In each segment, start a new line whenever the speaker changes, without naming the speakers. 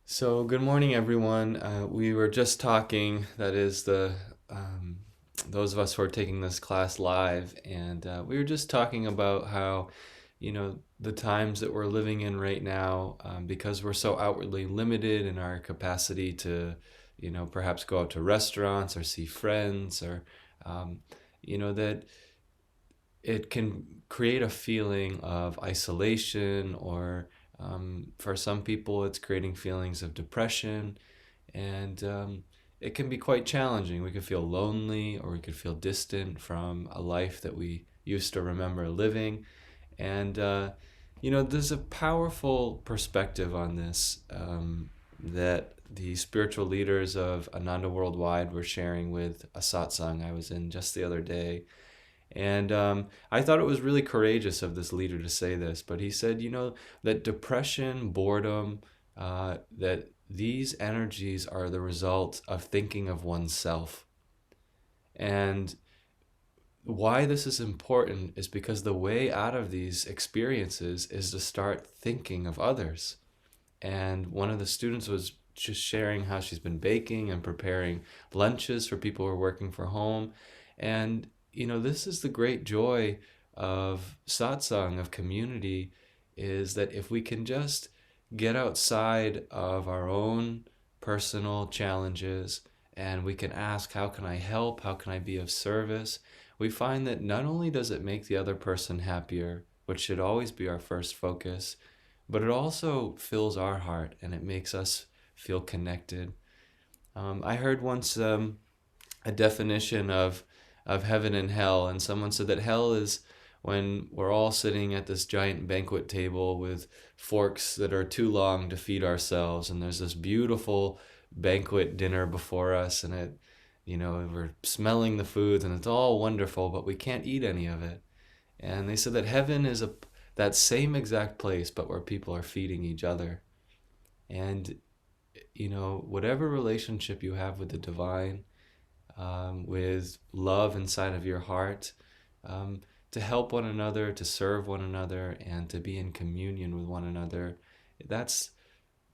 So, good morning, everyone. We were just talking, that is, those of us who are taking this class live, and we were just talking about how, the times that we're living in right now, because we're so outwardly limited in our capacity to, perhaps go out to restaurants or see friends, or, that it can create a feeling of isolation, or for some people, it's creating feelings of depression. And it can be quite challenging. We could feel lonely, or we could feel distant from a life that we used to remember living. And, there's a powerful perspective on this that the spiritual leaders of Ananda Worldwide were sharing with a satsang I was in just the other day. And I thought it was really courageous of this leader to say this, but he said, that depression, boredom, that these energies are the result of thinking of oneself. And why this is important is because the way out of these experiences is to start thinking of others. And one of the students was just sharing how she's been baking and preparing lunches for people who are working from home. And, this is the great joy of satsang, of community, is that if we can just get outside of our own personal challenges and we can ask, how can I help? How can I be of service? We find that not only does it make the other person happier, which should always be our first focus, but it also fills our heart and it makes us feel connected. I heard once a definition of heaven and hell, and someone said that hell is when we're all sitting at this giant banquet table with forks that are too long to feed ourselves, and there's this beautiful banquet dinner before us, and we're smelling the foods, and it's all wonderful, but we can't eat any of it. And they said that heaven is that same exact place, but where people are feeding each other. And whatever relationship you have with the divine, with love inside of your heart, to help one another, to serve one another, and to be in communion with one another, that's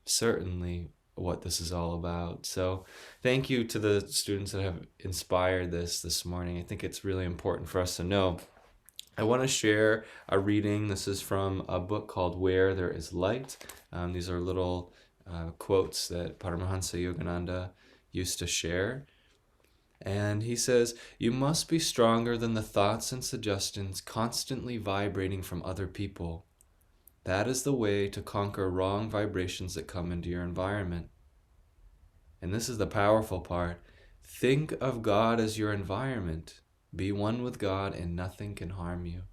certainly what this is all about. So thank you to the students that have inspired this morning. I think it's really important for us to know. I want to share a reading. This is from a book called Where There Is Light. These are little quotes that Paramhansa Yogananda used to share. And he says, "You must be stronger than the thoughts and suggestions constantly vibrating from other people. That is the way to conquer wrong vibrations that come into your environment." And this is the powerful part. Think of God as your environment. Be one with God and nothing can harm you.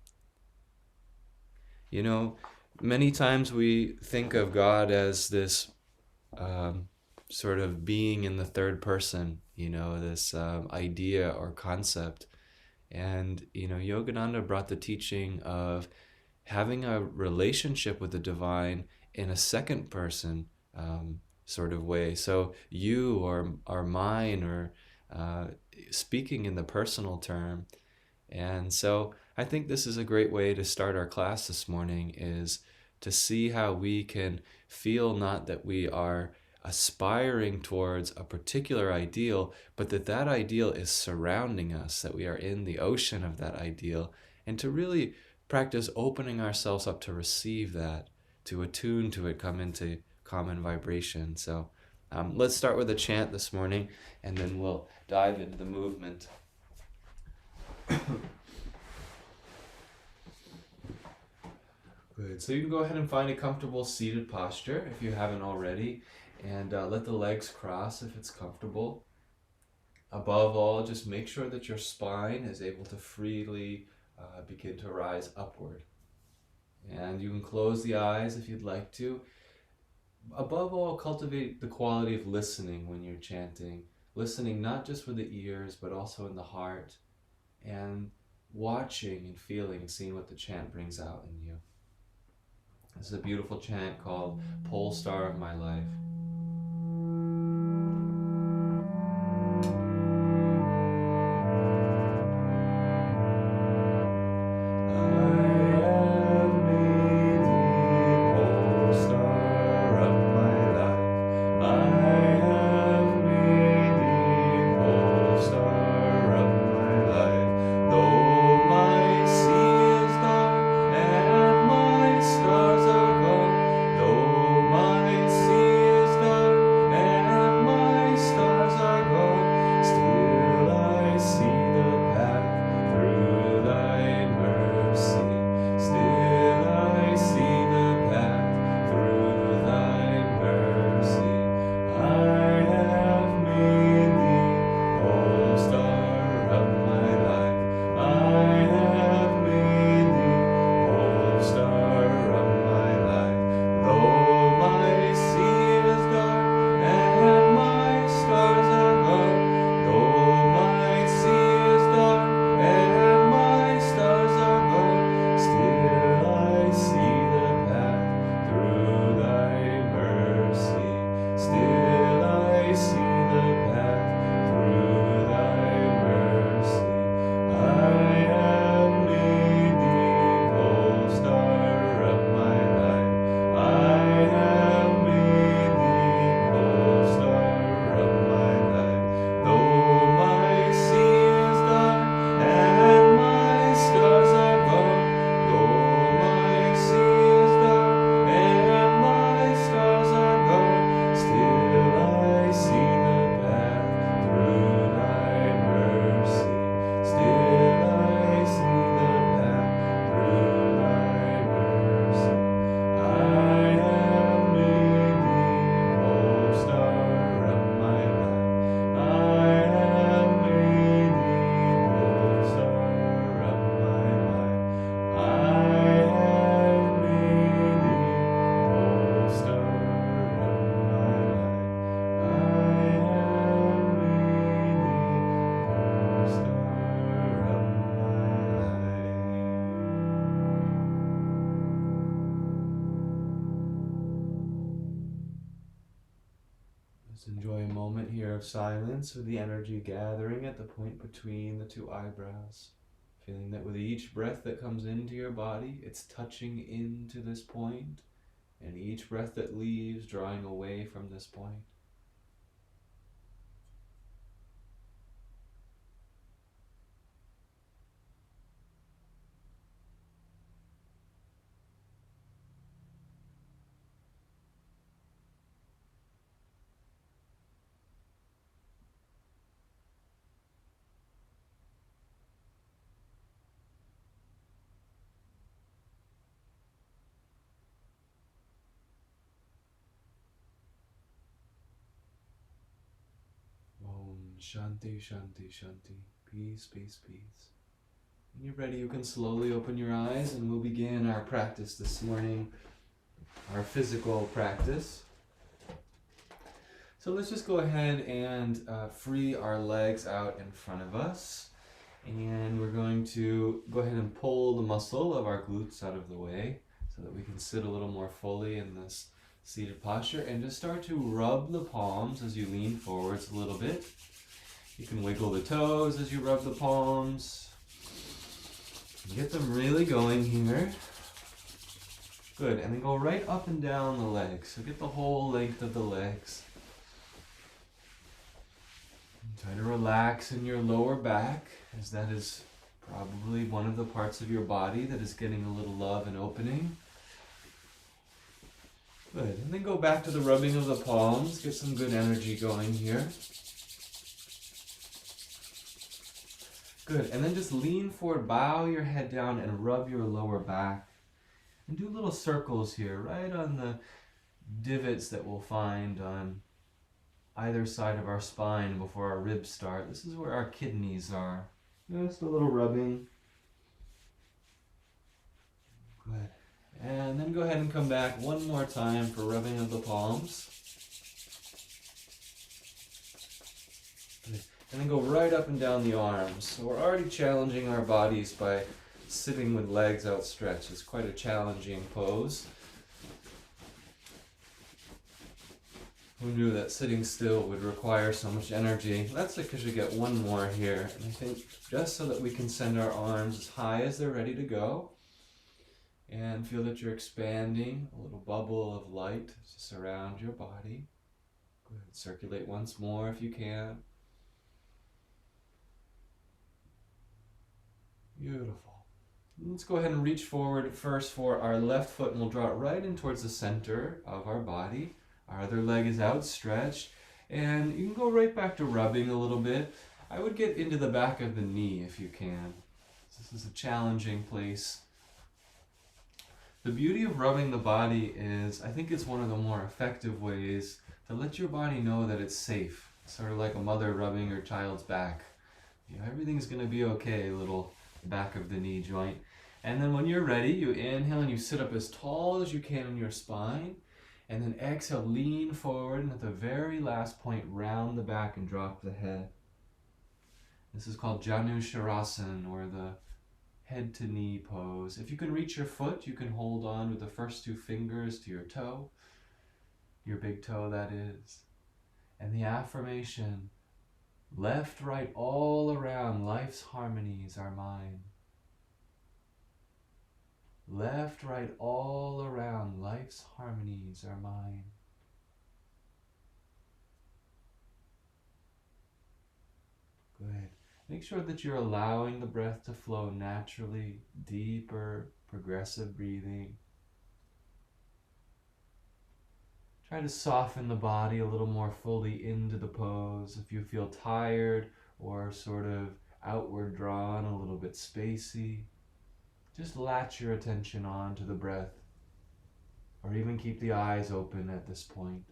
Many times we think of God as this sort of being in the third person, this idea or concept. And, Yogananda brought the teaching of having a relationship with the divine in a second person sort of way. So you or mine, or speaking in the personal term. And so I think this is a great way to start our class this morning, is to see how we can feel not that we are aspiring towards a particular ideal, but that ideal is surrounding us, that we are in the ocean of that ideal, and to really practice opening ourselves up to receive that, to attune to it, come into common vibration. So let's start with a chant this morning, and then we'll dive into the movement. Good. So you can go ahead and find a comfortable seated posture if you haven't already, and let the legs cross if it's comfortable. Above all, just make sure that your spine is able to freely begin to rise upward. And you can close the eyes if you'd like to. Above all, cultivate the quality of listening when you're chanting. Listening not just with the ears, but also in the heart. And watching and feeling and seeing what the chant brings out in you. This is a beautiful chant called Pole Star of My Life. I am the pole star of my life. Just enjoy a moment here of silence with the energy gathering at the point between the two eyebrows. Feeling that with each breath that comes into your body, it's touching into this point, and each breath that leaves, drawing away from this point. Om Shanti, Shanti, Shanti. Peace, peace, peace. When you're ready, you can slowly open your eyes and we'll begin our practice this morning, our physical practice. So let's just go ahead and free our legs out in front of us. And we're going to go ahead and pull the muscle of our glutes out of the way so that we can sit a little more fully in this seated posture, and just start to rub the palms as you lean forwards a little bit. You can wiggle the toes as you rub the palms. Get them really going here. Good, and then go right up and down the legs. So get the whole length of the legs. Try to relax in your lower back, as that is probably one of the parts of your body that is getting a little love and opening. Good, and then go back to the rubbing of the palms. Get some good energy going here. Good, and then just lean forward, bow your head down and rub your lower back. And do little circles here, right on the divots that we'll find on either side of our spine before our ribs start. This is where our kidneys are. Just a little rubbing. Good. And then go ahead and come back one more time for rubbing of the palms. Good. And then go right up and down the arms. So we're already challenging our bodies by sitting with legs outstretched. It's quite a challenging pose. Who knew that sitting still would require so much energy? That's because you get one more here. And I think just so that we can send our arms as high as they're ready to go, and feel that you're expanding a little bubble of light to surround your body. Good. Circulate once more if you can. Beautiful. Let's go ahead and reach forward first for our left foot, and we'll draw it right in towards the center of our body. Our other leg is outstretched, and you can go right back to rubbing a little bit. I would get into the back of the knee if you can. This is a challenging place. The beauty of rubbing the body is, I think it's one of the more effective ways to let your body know that it's safe. It's sort of like a mother rubbing her child's back. You know, everything's going to be okay, little back of the knee joint. And then when you're ready, you inhale and you sit up as tall as you can in your spine. And then exhale, lean forward, and at the very last point, round the back and drop the head. This is called Janu Shirasana, or the head to knee pose. If you can reach your foot, you can hold on with the first two fingers to your toe, your big toe that is. And the affirmation, left, right, all around, life's harmonies are mine. Left, right, all around, life's harmonies are mine. Good. Make sure that you're allowing the breath to flow naturally, deeper, progressive breathing. Try to soften the body a little more fully into the pose. If you feel tired or sort of outward drawn, a little bit spacey, just latch your attention on to the breath, or even keep the eyes open at this point.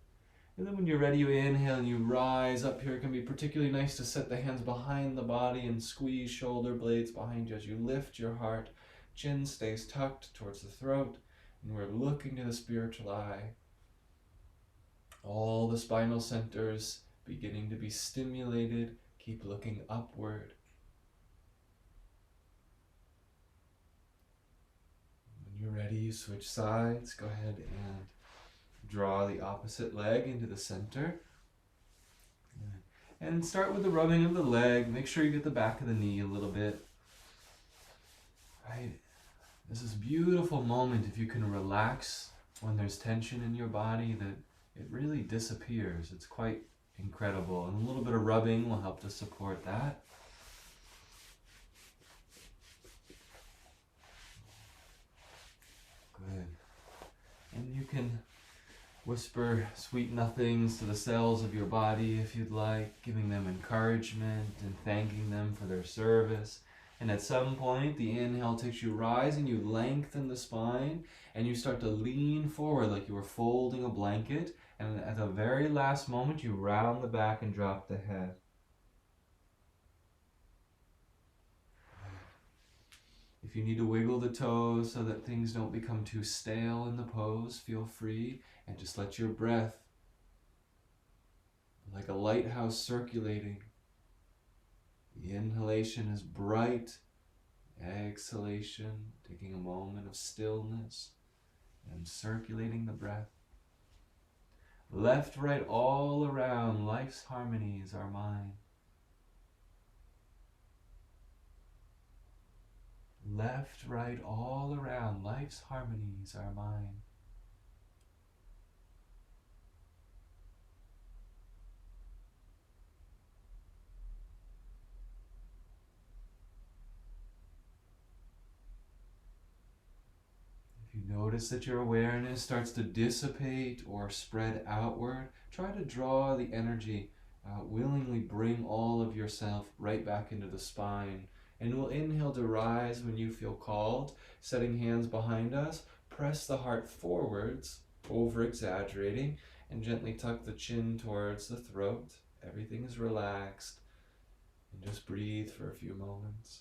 And then when you're ready, you inhale and you rise up here. It can be particularly nice to set the hands behind the body and squeeze shoulder blades behind you as you lift your heart. Chin stays tucked towards the throat, and we're looking to the spiritual eye. All the spinal centers beginning to be stimulated. Keep looking upward. When you're ready, you switch sides. Go ahead and draw the opposite leg into the center. And start with the rubbing of the leg. Make sure you get the back of the knee a little bit. Right? This is a beautiful moment if you can relax when there's tension in your body, that it really disappears. It's quite incredible. And a little bit of rubbing will help to support that. Good. And you can whisper sweet nothings to the cells of your body if you'd like, giving them encouragement and thanking them for their service. And at some point, the inhale takes you rising, you lengthen the spine, and you start to lean forward like you were folding a blanket. And at the very last moment, you round the back and drop the head. If you need to wiggle the toes so that things don't become too stale in the pose, feel free, and just let your breath, like a lighthouse circulating. The inhalation is bright, exhalation, taking a moment of stillness and circulating the breath. Left, right, all around, life's harmonies are mine. Left, right, all around, life's harmonies are mine. If you notice that your awareness starts to dissipate or spread outward, try to draw the energy, willingly bring all of yourself right back into the spine. And we'll inhale to rise when you feel called, setting hands behind us. Press the heart forwards, over-exaggerating, and gently tuck the chin towards the throat. Everything is relaxed. And just breathe for a few moments.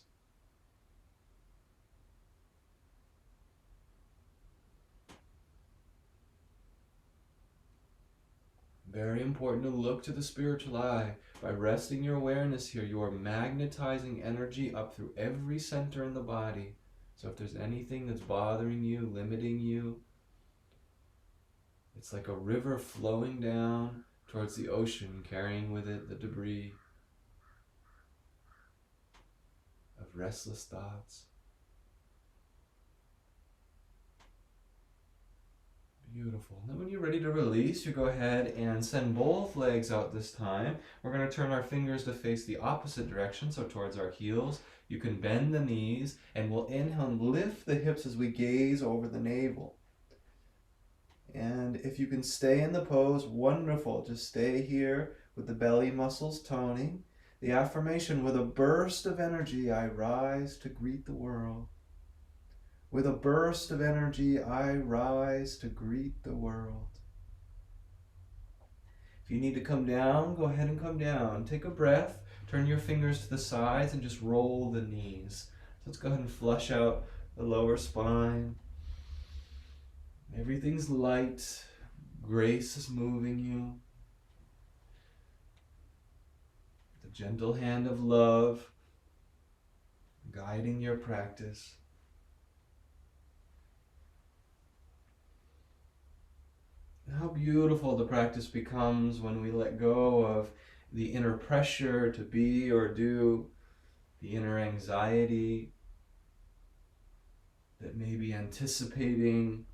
Very important to look to the spiritual eye. By resting your awareness here, you are magnetizing energy up through every center in the body. So if there's anything that's bothering you, limiting you, it's like a river flowing down towards the ocean, carrying with it the debris of restless thoughts. Beautiful. Then when you're ready to release, you go ahead and send both legs out this time. We're going to turn our fingers to face the opposite direction, so towards our heels. You can bend the knees, and we'll inhale and lift the hips as we gaze over the navel. And if you can stay in the pose, wonderful. Just stay here with the belly muscles toning. The affirmation, with a burst of energy, I rise to greet the world. With a burst of energy, I rise to greet the world. If you need to come down, go ahead and come down. Take a breath, turn your fingers to the sides, and just roll the knees. So let's go ahead and flush out the lower spine. Everything's light. Grace is moving you. The gentle hand of love guiding your practice. How beautiful the practice becomes when we let go of the inner pressure to be or do, the inner anxiety that may be anticipating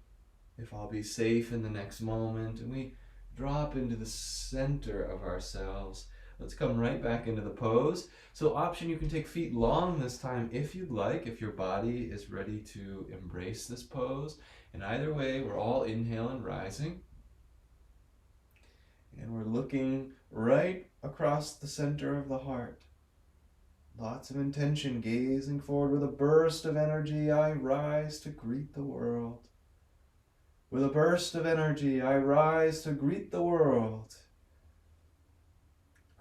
if I'll be safe in the next moment, and we drop into the center of ourselves. Let's come right back into the pose. So option, you can take feet long this time if you'd like, if your body is ready to embrace this pose. And either way, we're all inhaling, rising. And we're looking right across the center of the heart. Lots of intention, gazing forward. With a burst of energy, I rise to greet the world. With a burst of energy, I rise to greet the world.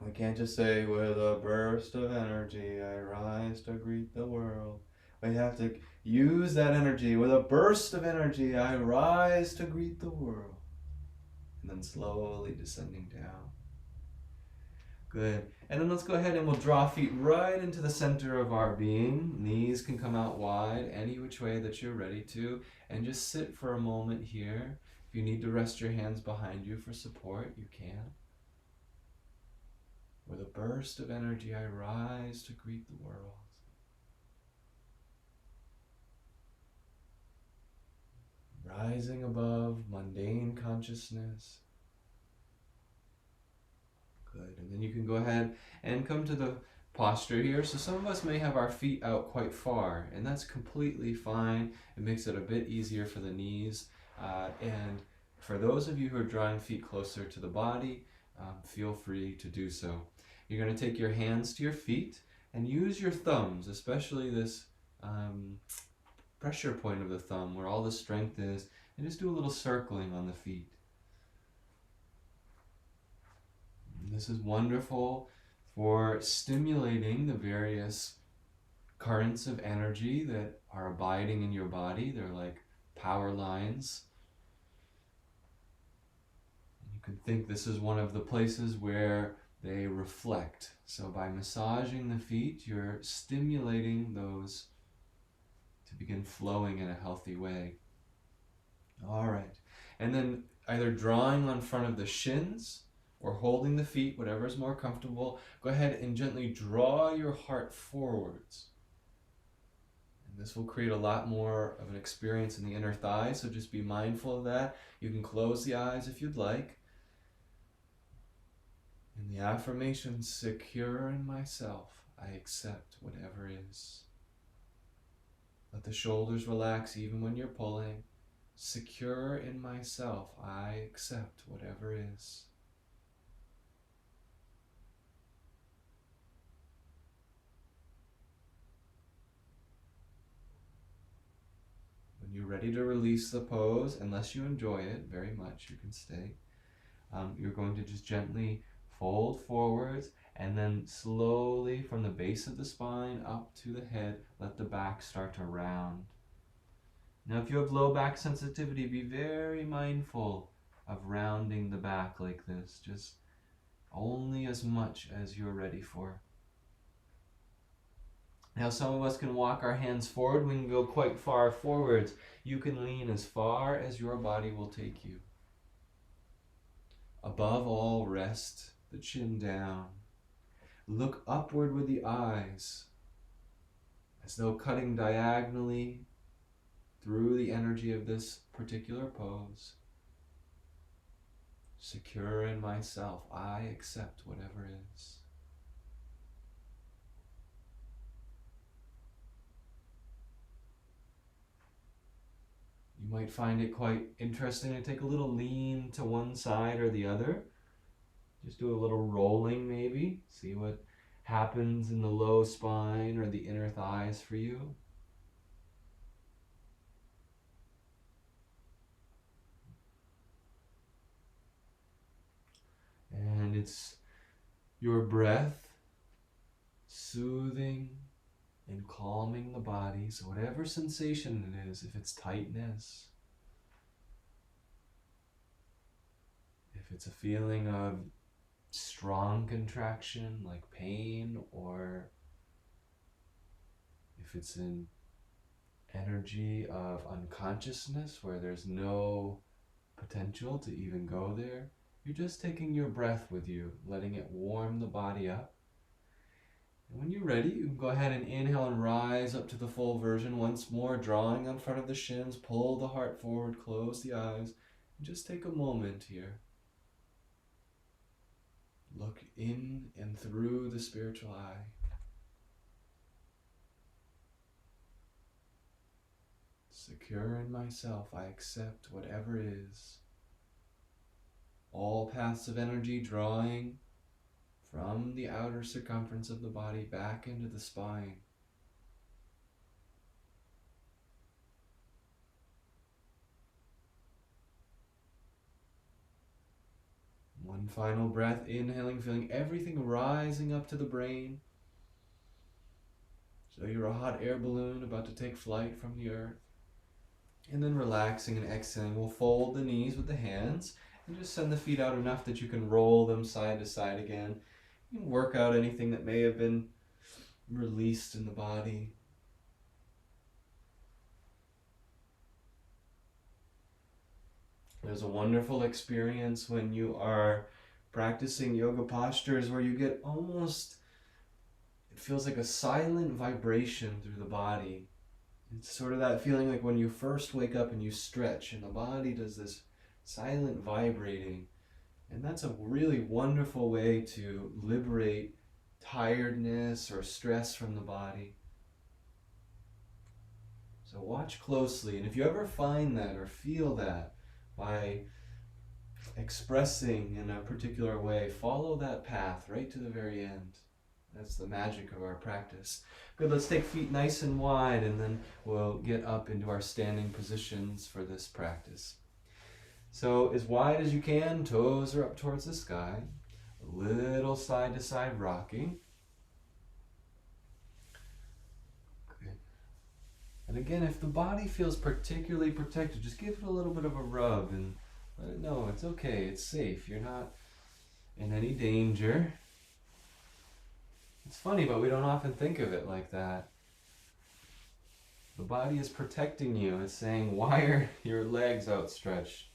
We can't just say, with a burst of energy, I rise to greet the world. We have to use that energy. With a burst of energy, I rise to greet the world. And then slowly descending down. Good. And then let's go ahead and we'll draw feet right into the center of our being. Knees can come out wide, any which way that you're ready to. And just sit for a moment here. If you need to rest your hands behind you for support, you can. With a burst of energy, I rise to greet the world. Rising above mundane consciousness. Good. And then you can go ahead and come to the posture here. So some of us may have our feet out quite far, and that's completely fine. It makes it a bit easier for the knees. And for those of you who are drawing feet closer to the body, feel free to do so. You're going to take your hands to your feet and use your thumbs, especially this pressure point of the thumb where all the strength is, and just do a little circling on the feet. And this is wonderful for stimulating the various currents of energy that are abiding in your body. They're like power lines. You can think this is one of the places where they reflect. So by massaging the feet, you're stimulating those to begin flowing in a healthy way. All right. And then either drawing on front of the shins or holding the feet, whatever is more comfortable, go ahead and gently draw your heart forwards. And this will create a lot more of an experience in the inner thigh, so just be mindful of that. You can close the eyes if you'd like. And the affirmation, secure in myself, I accept whatever is. Let the shoulders relax even when you're pulling. Secure in myself, I accept whatever is. When you're ready to release the pose, unless you enjoy it very much, you can stay. You're going to just gently fold forwards and then slowly from the base of the spine up to the head, let the back start to round. Now, if you have low back sensitivity, be very mindful of rounding the back like this, just only as much as you're ready for. Now, some of us can walk our hands forward. We can go quite far forwards. You can lean as far as your body will take you. Above all, rest the chin down. Look upward with the eyes, as though cutting diagonally through the energy of this particular pose. Secure in myself, I accept whatever is. You might find it quite interesting to take a little lean to one side or the other. Just do a little rolling maybe. See what happens in the low spine or the inner thighs for you. And it's your breath soothing and calming the body. So whatever sensation it is, if it's tightness, if it's a feeling of strong contraction like pain, or if it's an energy of unconsciousness where there's no potential to even go there, you're just taking your breath with you, letting it warm the body up. And when you're ready, you can go ahead and inhale and rise up to the full version once more, drawing on front of the shins, pull the heart forward, close the eyes, and just take a moment here. Look in and through the spiritual eye. Secure in myself, I accept whatever is. All paths of energy drawing from the outer circumference of the body back into the spine. One final breath, inhaling, feeling everything rising up to the brain. So you're a hot air balloon about to take flight from the earth. And then relaxing and exhaling, we'll fold the knees with the hands and just send the feet out enough that you can roll them side to side again. You can work out anything that may have been released in the body. There's a wonderful experience when you are practicing yoga postures where you get almost, it feels like a silent vibration through the body. It's sort of that feeling like when you first wake up and you stretch and the body does this silent vibrating. And that's a really wonderful way to liberate tiredness or stress from the body. So watch closely, and if you ever find that or feel that by expressing in a particular way, follow that path right to the very end. That's the magic of our practice. Good, let's take feet nice and wide, and then we'll get up into our standing positions for this practice. So as wide as you can, toes are up towards the sky, a little side to side rocking. Good. And again, if the body feels particularly protected, just give it a little bit of a rub and let it know it's okay, it's safe, you're not in any danger. It's funny, but we don't often think of it like that. The body is protecting you. It's saying, why are your legs outstretched?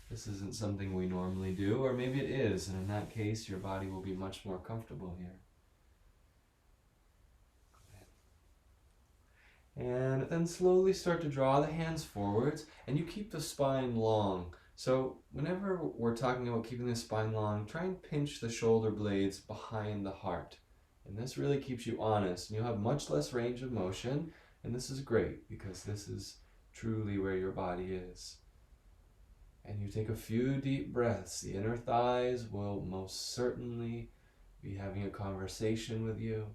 This isn't something we normally do, or maybe it is, and in that case, your body will be much more comfortable here. And then slowly start to draw the hands forwards, and you keep the spine long. So whenever we're talking about keeping the spine long, try and pinch the shoulder blades behind the heart. And this really keeps you honest, and you'll have much less range of motion, and this is great, because this is truly where your body is. And you take a few deep breaths. The inner thighs will most certainly be having a conversation with you.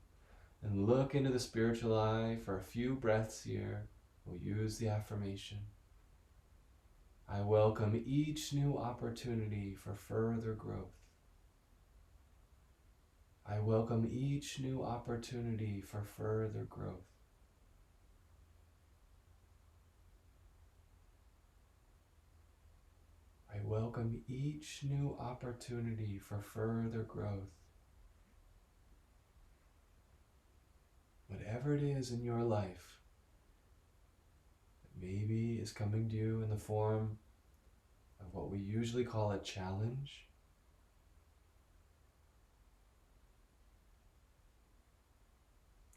And look into the spiritual eye for a few breaths here. We'll use the affirmation. I welcome each new opportunity for further growth. I welcome each new opportunity for further growth. I welcome each new opportunity for further growth. Whatever it is in your life that maybe is coming to you in the form of what we usually call a challenge,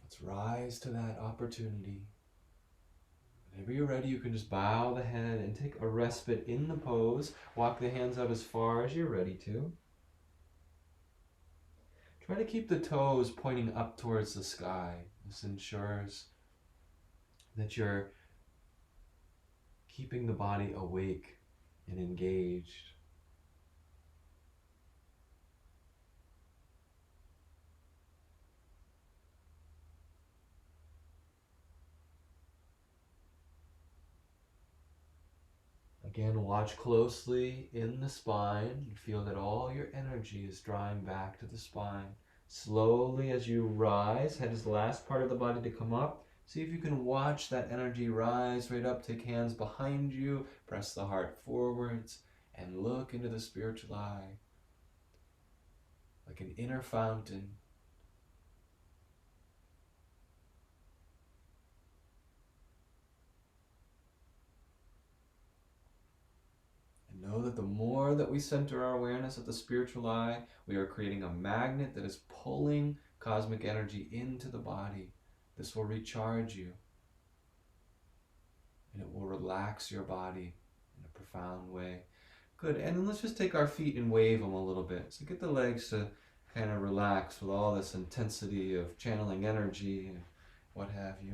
let's rise to that opportunity. Whenever you're ready, you can just bow the head and take a respite in the pose. Walk the hands out as far as you're ready to. Try to keep the toes pointing up towards the sky. This ensures that you're keeping the body awake and engaged. Again, watch closely in the spine and feel that all your energy is drawing back to the spine. Slowly as you rise, head is the last part of the body to come up. See if you can watch that energy rise right up. Take hands behind you, press the heart forwards, and look into the spiritual eye like an inner fountain. Know that the more that we center our awareness at the spiritual eye, we are creating a magnet that is pulling cosmic energy into the body. This will recharge you, and it will relax your body in a profound way. Good, and then let's just take our feet and wave them a little bit. So get the legs to kind of relax with all this intensity of channeling energy and what have you.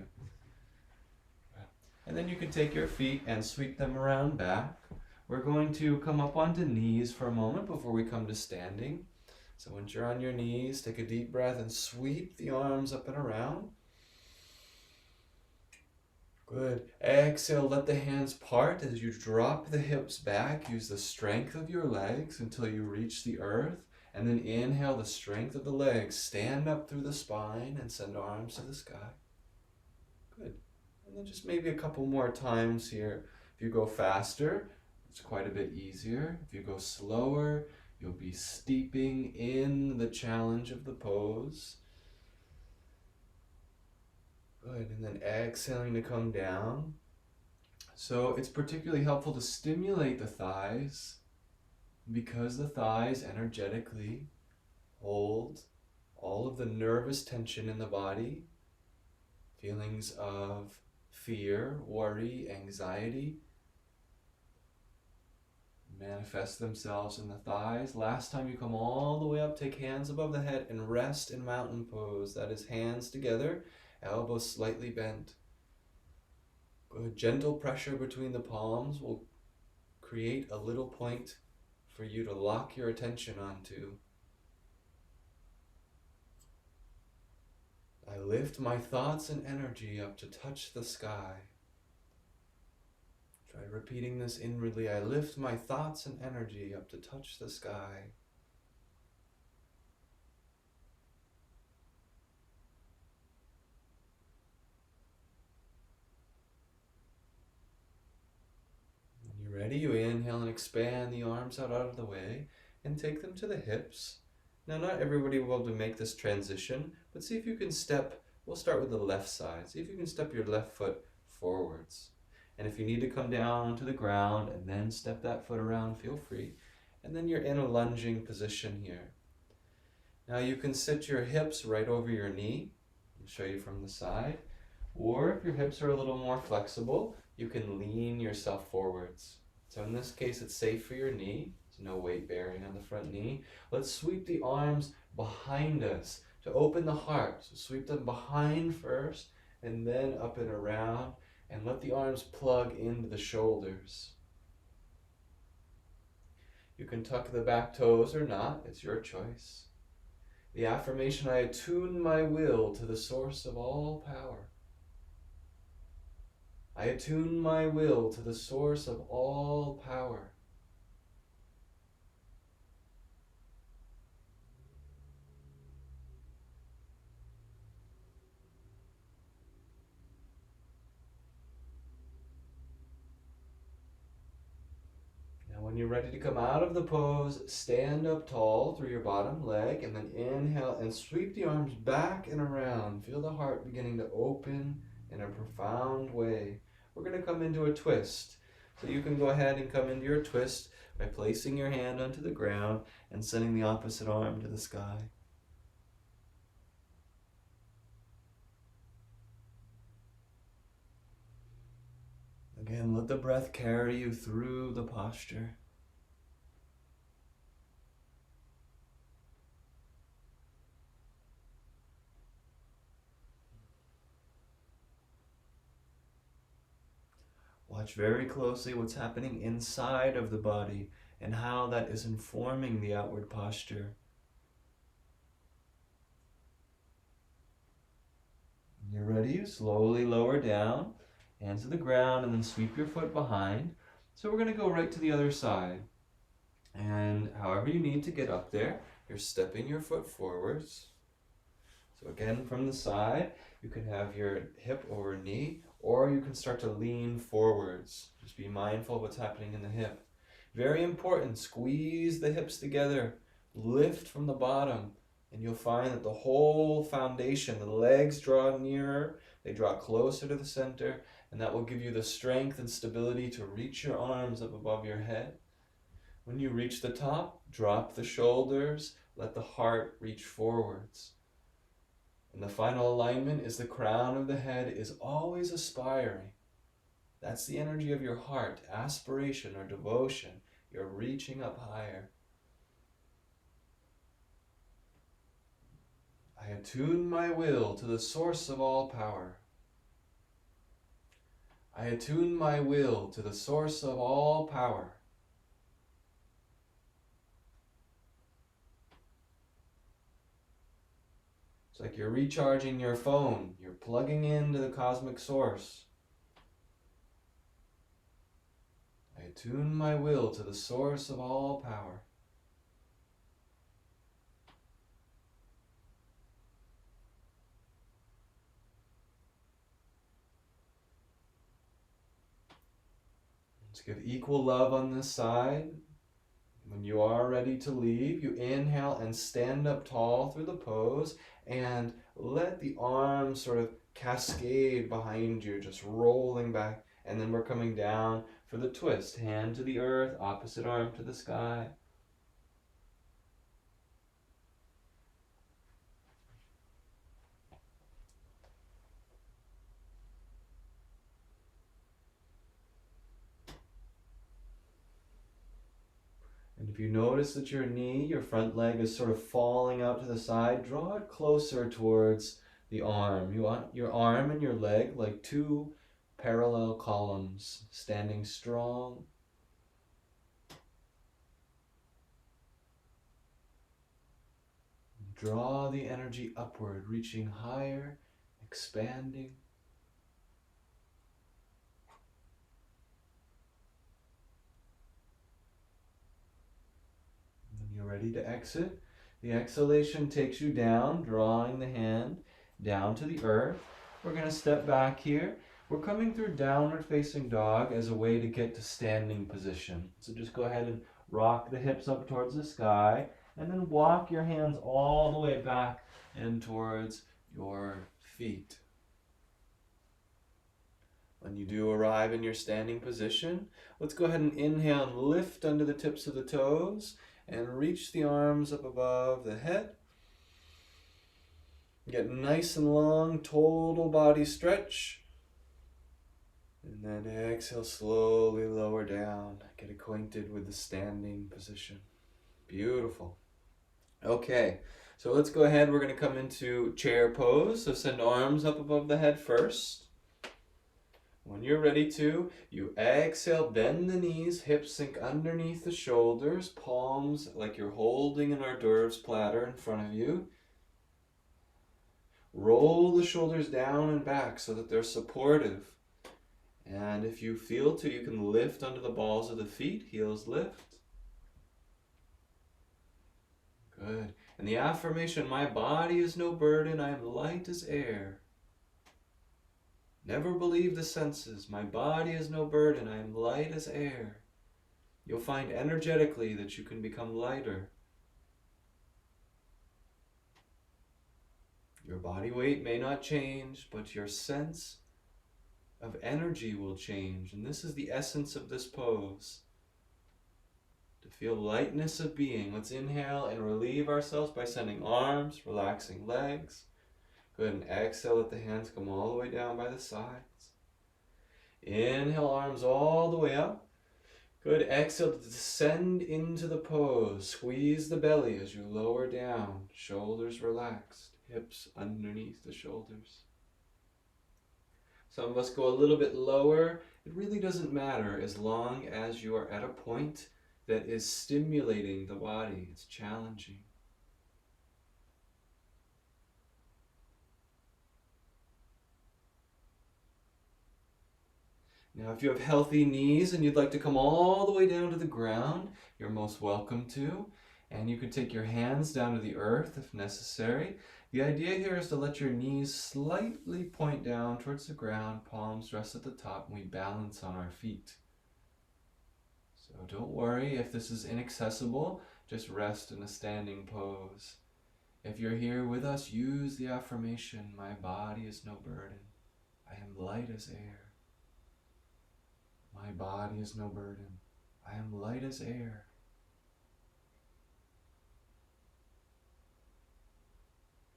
And then you can take your feet and sweep them around back. We're going to come up onto knees for a moment before we come to standing. So once you're on your knees, take a deep breath and sweep the arms up and around. Good. Exhale, let the hands part as you drop the hips back. Use the strength of your legs until you reach the earth. And then inhale the strength of the legs. Stand up through the spine and send arms to the sky. Good. And then just maybe a couple more times here. If you go faster, it's quite a bit easier. If you go slower, you'll be steeping in the challenge of the pose. Good, and then exhaling to come down. So it's particularly helpful to stimulate the thighs Because the thighs energetically hold all of the nervous tension in the body, feelings of fear, worry, anxiety, manifest themselves in the thighs. Last time you come all the way up, take hands above the head and rest in mountain pose. That is hands together, elbows slightly bent. Good gentle pressure between the palms will create a little point for you to lock your attention onto. I lift my thoughts and energy up to touch the sky. Try repeating this inwardly. I lift my thoughts and energy up to touch the sky. When you're ready, you inhale and expand the arms out of the way and take them to the hips. Now, not everybody will be able to make this transition, but see if you can step. We'll start with the left side. See if you can step your left foot forwards. And if you need to come down to the ground and then step that foot around, feel free. And then you're in a lunging position here. Now you can sit your hips right over your knee. I'll show you from the side. Or if your hips are a little more flexible, you can lean yourself forwards. So in this case, it's safe for your knee. There's no weight bearing on the front knee. Let's sweep the arms behind us to open the heart. So sweep them behind first and then up and around. And let the arms plug into the shoulders. You can tuck the back toes or not, it's your choice. The affirmation, I attune my will to the source of all power. I attune my will to the source of all power. When you're ready to come out of the pose, stand up tall through your bottom leg and then inhale and sweep the arms back and around. Feel the heart beginning to open in a profound way. We're going to come into a twist. So you can go ahead and come into your twist by placing your hand onto the ground and sending the opposite arm to the sky. Again, let the breath carry you through the posture. Watch very closely what's happening inside of the body and how that is informing the outward posture. When you're ready, you slowly lower down, hands to the ground, and then sweep your foot behind. So we're going to go right to the other side. And however you need to get up there, you're stepping your foot forwards. So again, from the side, you can have your hip over knee, or you can start to lean forwards. Just be mindful of what's happening in the hip. Very important, squeeze the hips together, lift from the bottom, and you'll find that the whole foundation, the legs draw nearer, they draw closer to the center, and that will give you the strength and stability to reach your arms up above your head. When you reach the top, drop the shoulders, let the heart reach forwards. And the final alignment is the crown of the head is always aspiring. That's the energy of your heart, aspiration or devotion. You're reaching up higher. I attune my will to the source of all power. I attune my will to the source of all power. It's like you're recharging your phone. You're plugging into the cosmic source. I attune my will to the source of all power. Let's give equal love on this side. When you are ready to leave, you inhale and stand up tall through the pose and let the arms sort of cascade behind you, just rolling back. And then we're coming down for the twist. Hand to the earth, opposite arm to the sky. If you notice that your knee, your front leg is sort of falling out to the side, draw it closer towards the arm. You want your arm and your leg like two parallel columns standing strong. Draw the energy upward, reaching higher, expanding. When you're ready to exit, the exhalation takes you down, drawing the hand down to the earth. We're going to step back here. We're coming through downward facing dog as a way to get to standing position. So just go ahead and rock the hips up towards the sky and then walk your hands all the way back and towards your feet. When you do arrive in your standing position, let's go ahead and inhale and lift under the tips of the toes and reach the arms up above the head. Get nice and long, total body stretch. And then exhale, slowly lower down. Get acquainted with the standing position. Beautiful. Okay, so let's go ahead. We're going to come into chair pose. So send arms up above the head first. When you're ready to, you exhale, bend the knees, hips sink underneath the shoulders, palms like you're holding an hors d'oeuvres platter in front of you. Roll the shoulders down and back so that they're supportive. And if you feel to, you can lift under the balls of the feet, heels lift. Good. And the affirmation, my body is no burden, I am light as air. Never believe the senses. My body is no burden. I am light as air. You'll find energetically that you can become lighter. Your body weight may not change, but your sense of energy will change. And this is the essence of this pose. To feel lightness of being. Let's inhale and relieve ourselves by sending arms, relaxing legs. Go ahead and exhale, let the hands come all the way down by the sides. Inhale, arms all the way up. Good, exhale to descend into the pose. Squeeze the belly as you lower down. Shoulders relaxed, hips underneath the shoulders. Some of us go a little bit lower. It really doesn't matter as long as you are at a point that is stimulating the body. It's challenging. Now, if you have healthy knees and you'd like to come all the way down to the ground, you're most welcome to. And you can take your hands down to the earth if necessary. The idea here is to let your knees slightly point down towards the ground, palms rest at the top, and we balance on our feet. So don't worry if this is inaccessible, just rest in a standing pose. If you're here with us, use the affirmation, my body is no burden, I am light as air. My body is no burden. I am light as air.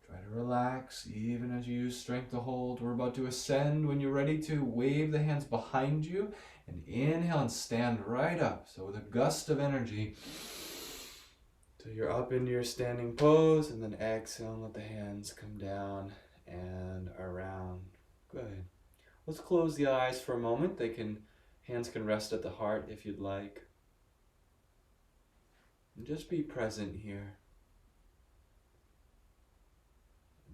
Try to relax even as you use strength to hold. We're about to ascend. When you're ready to, wave the hands behind you and inhale and stand right up. So with a gust of energy, till you're up into your standing pose, and then exhale and let the hands come down and around. Good. Let's close the eyes for a moment. Hands can rest at the heart if you'd like. And just be present here.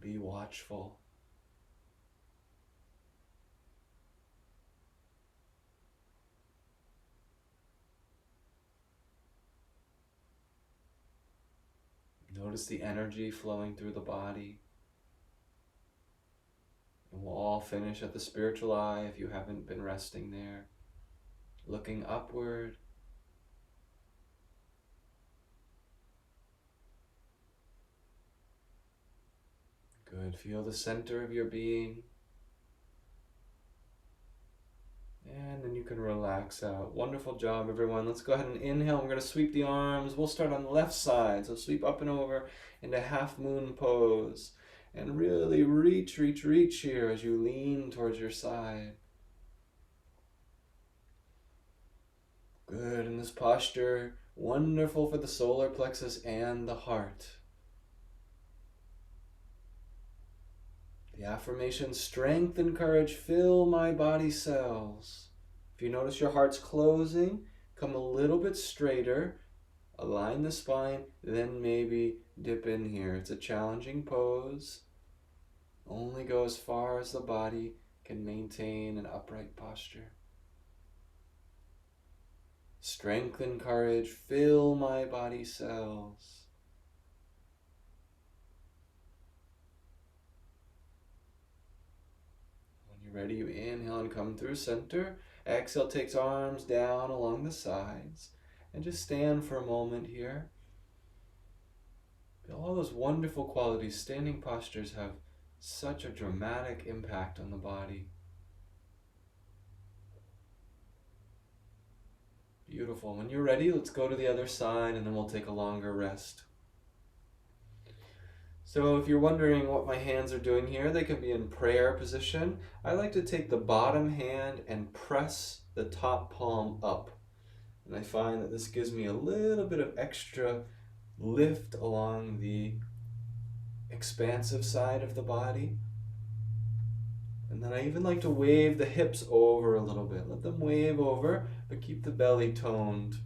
Be watchful. Notice the energy flowing through the body. And we'll all finish at the spiritual eye if you haven't been resting there. Looking upward. Good. Feel the center of your being. And then you can relax out. Wonderful job, everyone. Let's go ahead and inhale. We're going to sweep the arms. We'll start on the left side. So sweep up and over into half moon pose. And really reach here as you lean towards your side. Good. In this posture, Wonderful for the solar plexus and the heart. The affirmation, strength and courage fill my body cells. If you notice your heart's closing, come a little bit straighter, align the spine, then maybe dip in here. It's a challenging pose. Only go as far as the body can maintain an upright posture. Strength and courage fill my body cells. When you're ready, you inhale and come through center. Exhale, takes arms down along the sides. And just stand for a moment here. All those wonderful qualities, standing postures have such a dramatic impact on the body. Beautiful. When you're ready, let's go to the other side and then we'll take a longer rest. So if you're wondering what my hands are doing here, they can be in prayer position. I like to take the bottom hand and press the top palm up. And I find that this gives me a little bit of extra lift along the expansive side of the body. And then I even like to wave the hips over a little bit. Let them wave over, but keep the belly toned.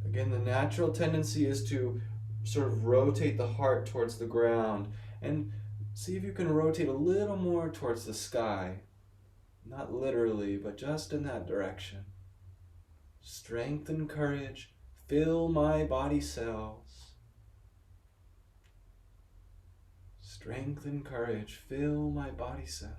Again, the natural tendency is to sort of rotate the heart towards the ground and see if you can rotate a little more towards the sky. Not literally, but just in that direction. Strength and courage fill my body cells. Strength and courage fill my body cells.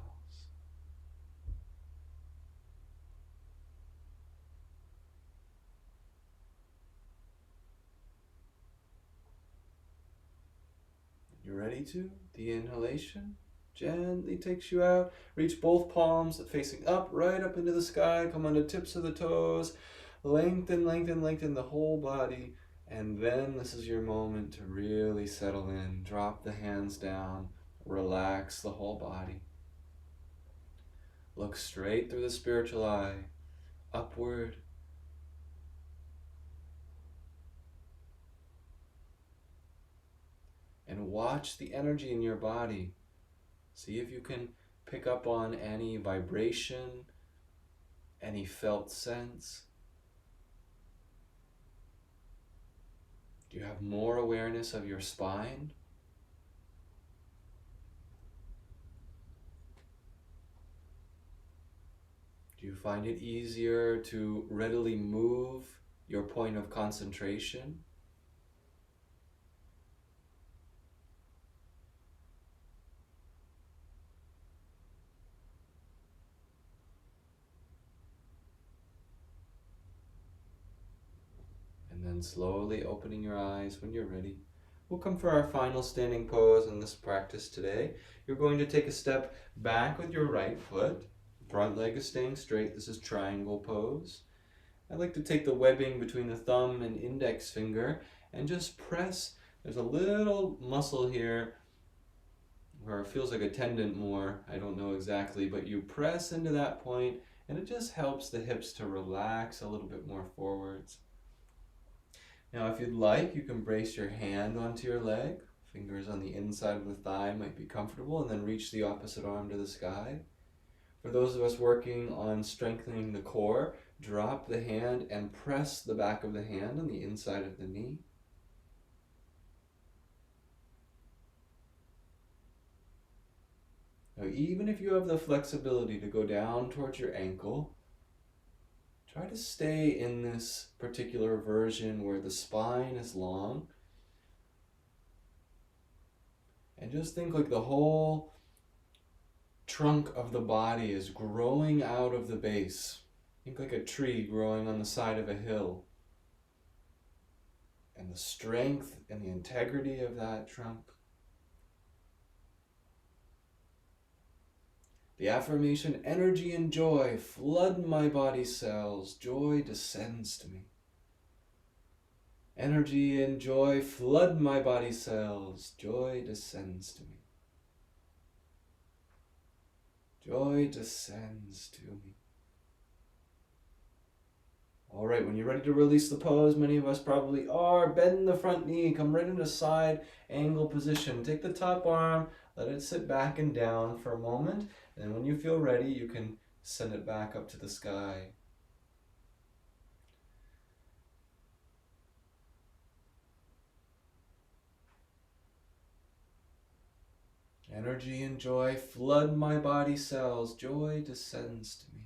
You ready to? The inhalation gently takes you out. Reach both palms facing up, right up into the sky. Come on the tips of the toes. Lengthen, lengthen, lengthen the whole body. And then this is your moment to really settle in. Drop the hands down. Relax the whole body. Look straight through the spiritual eye. Upward. And watch the energy in your body. See if you can pick up on any vibration, any felt sense. Do you have more awareness of your spine? Do you find it easier to readily move your point of concentration? And then slowly opening your eyes when you're ready. We'll come for our final standing pose in this practice today. You're going to take a step back with your right foot. Front leg is staying straight. This is triangle pose. I like to take the webbing between the thumb and index finger and just press. There's a little muscle here where it feels like a tendon more. I don't know exactly, but you press into that point and it just helps the hips to relax a little bit more forwards. Now, if you'd like, you can brace your hand onto your leg. Fingers on the inside of the thigh might be comfortable, and then reach the opposite arm to the sky. For those of us working on strengthening the core, drop the hand and press the back of the hand on the inside of the knee. Now, even if you have the flexibility to go down towards your ankle, try to stay in this particular version where the spine is long. And just think like the whole trunk of the body is growing out of the base. Think like a tree growing on the side of a hill. And the strength and the integrity of that trunk. The affirmation, energy and joy flood my body cells. Joy descends to me. Energy and joy flood my body cells. Joy descends to me. Joy descends to me. All right, when you're ready to release the pose, many of us probably are, bend the front knee, come right into side angle position. Take the top arm, let it sit back and down for a moment, and when you feel ready, you can send it back up to the sky. Energy and joy flood my body cells. Joy descends to me.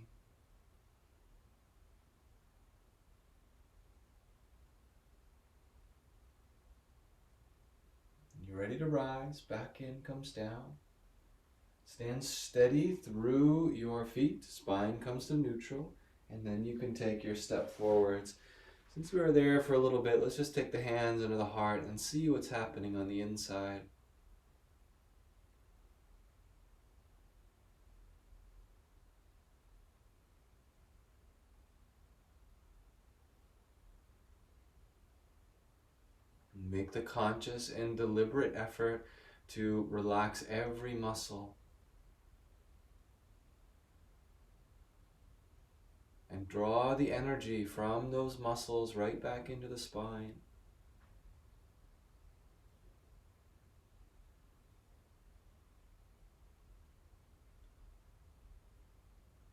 You're ready to rise. Back in comes down. Stand steady through your feet. Spine comes to neutral. And then you can take your step forwards. Since we were there for a little bit, let's just take the hands under the heart and see what's happening on the inside. Make the conscious and deliberate effort to relax every muscle and draw the energy from those muscles right back into the spine.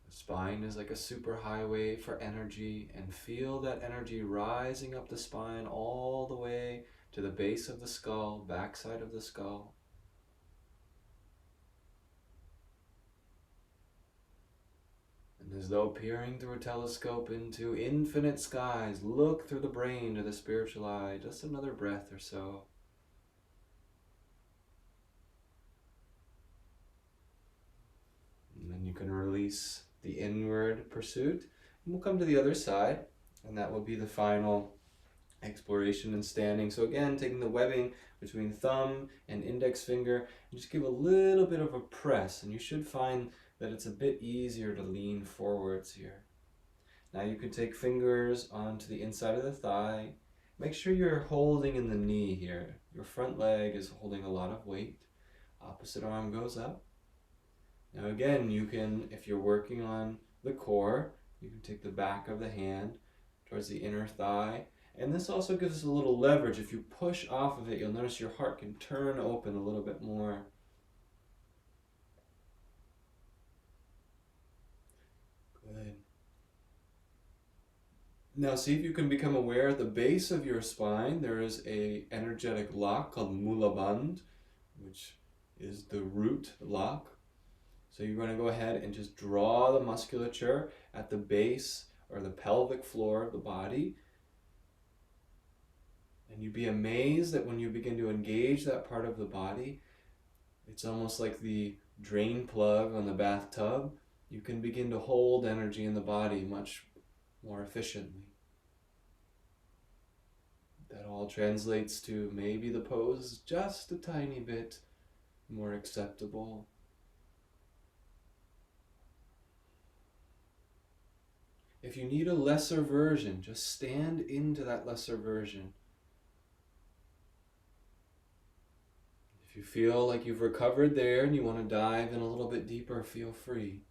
The spine is like a superhighway for energy, and feel that energy rising up the spine all the way to the base of the skull, backside of the skull. And as though peering through a telescope into infinite skies, look through the brain to the spiritual eye. Just another breath or so. And then you can release the inward pursuit. And we'll come to the other side, and that will be the final exploration and standing. So again, taking the webbing between thumb and index finger, and just give a little bit of a press, and you should find that it's a bit easier to lean forwards here. Now you can take fingers onto the inside of the thigh. Make sure you're holding in the knee here. Your front leg is holding a lot of weight. Opposite arm goes up. Now again, you can, if you're working on the core, you can take the back of the hand towards the inner thigh. And this also gives us a little leverage. If you push off of it, you'll notice your heart can turn open a little bit more. Good. Now see if you can become aware at the base of your spine, there is a energetic lock called Mula Bandh, which is the root lock. So you're going to go ahead and just draw the musculature at the base or the pelvic floor of the body. And you'd be amazed that when you begin to engage that part of the body, it's almost like the drain plug on the bathtub. You can begin to hold energy in the body much more efficiently. That all translates to maybe the pose is just a tiny bit more acceptable. If you need a lesser version, just stand into that lesser version. If you feel like you've recovered there and you want to dive in a little bit deeper, feel free.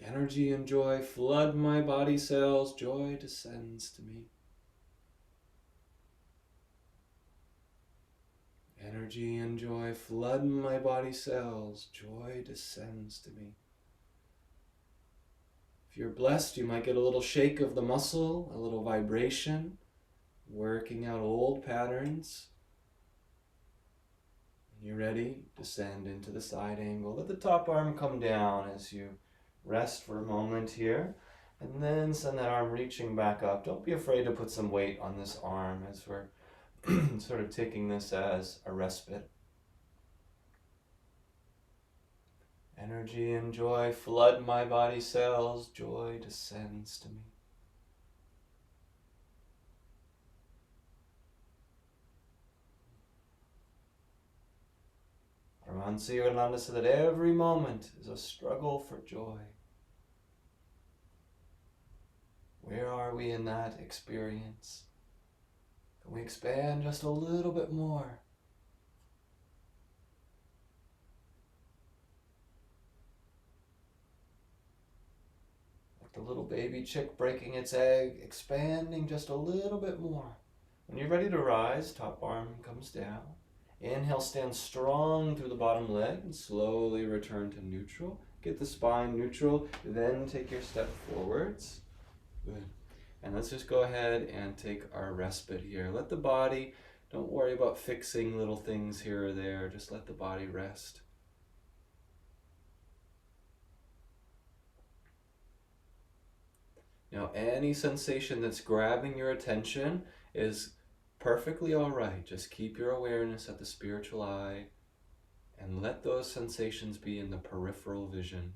Energy and joy flood my body cells. Joy descends to me. Energy and joy flood my body cells. Joy descends to me. If you're blessed, you might get a little shake of the muscle, a little vibration, working out old patterns. When you're ready, descend into the side angle. Let the top arm come down as you rest for a moment here, and then send that arm reaching back up. Don't be afraid to put some weight on this arm as we're sort of taking this as a respite. Energy and joy flood my body cells. Joy descends to me. Paramhansa Yogananda said that every moment is a struggle for joy. Where are we in that experience? Can we expand just a little bit more? The little baby chick breaking its egg, expanding just a little bit more. When you're ready to rise, top arm comes down. Inhale, stand strong through the bottom leg and slowly return to neutral. Get the spine neutral, then take your step forwards. Good. And let's just go ahead and take our respite here. Let the body, don't worry about fixing little things here or there, just let the body rest. Now, any sensation that's grabbing your attention is perfectly all right. Just keep your awareness at the spiritual eye and let those sensations be in the peripheral vision.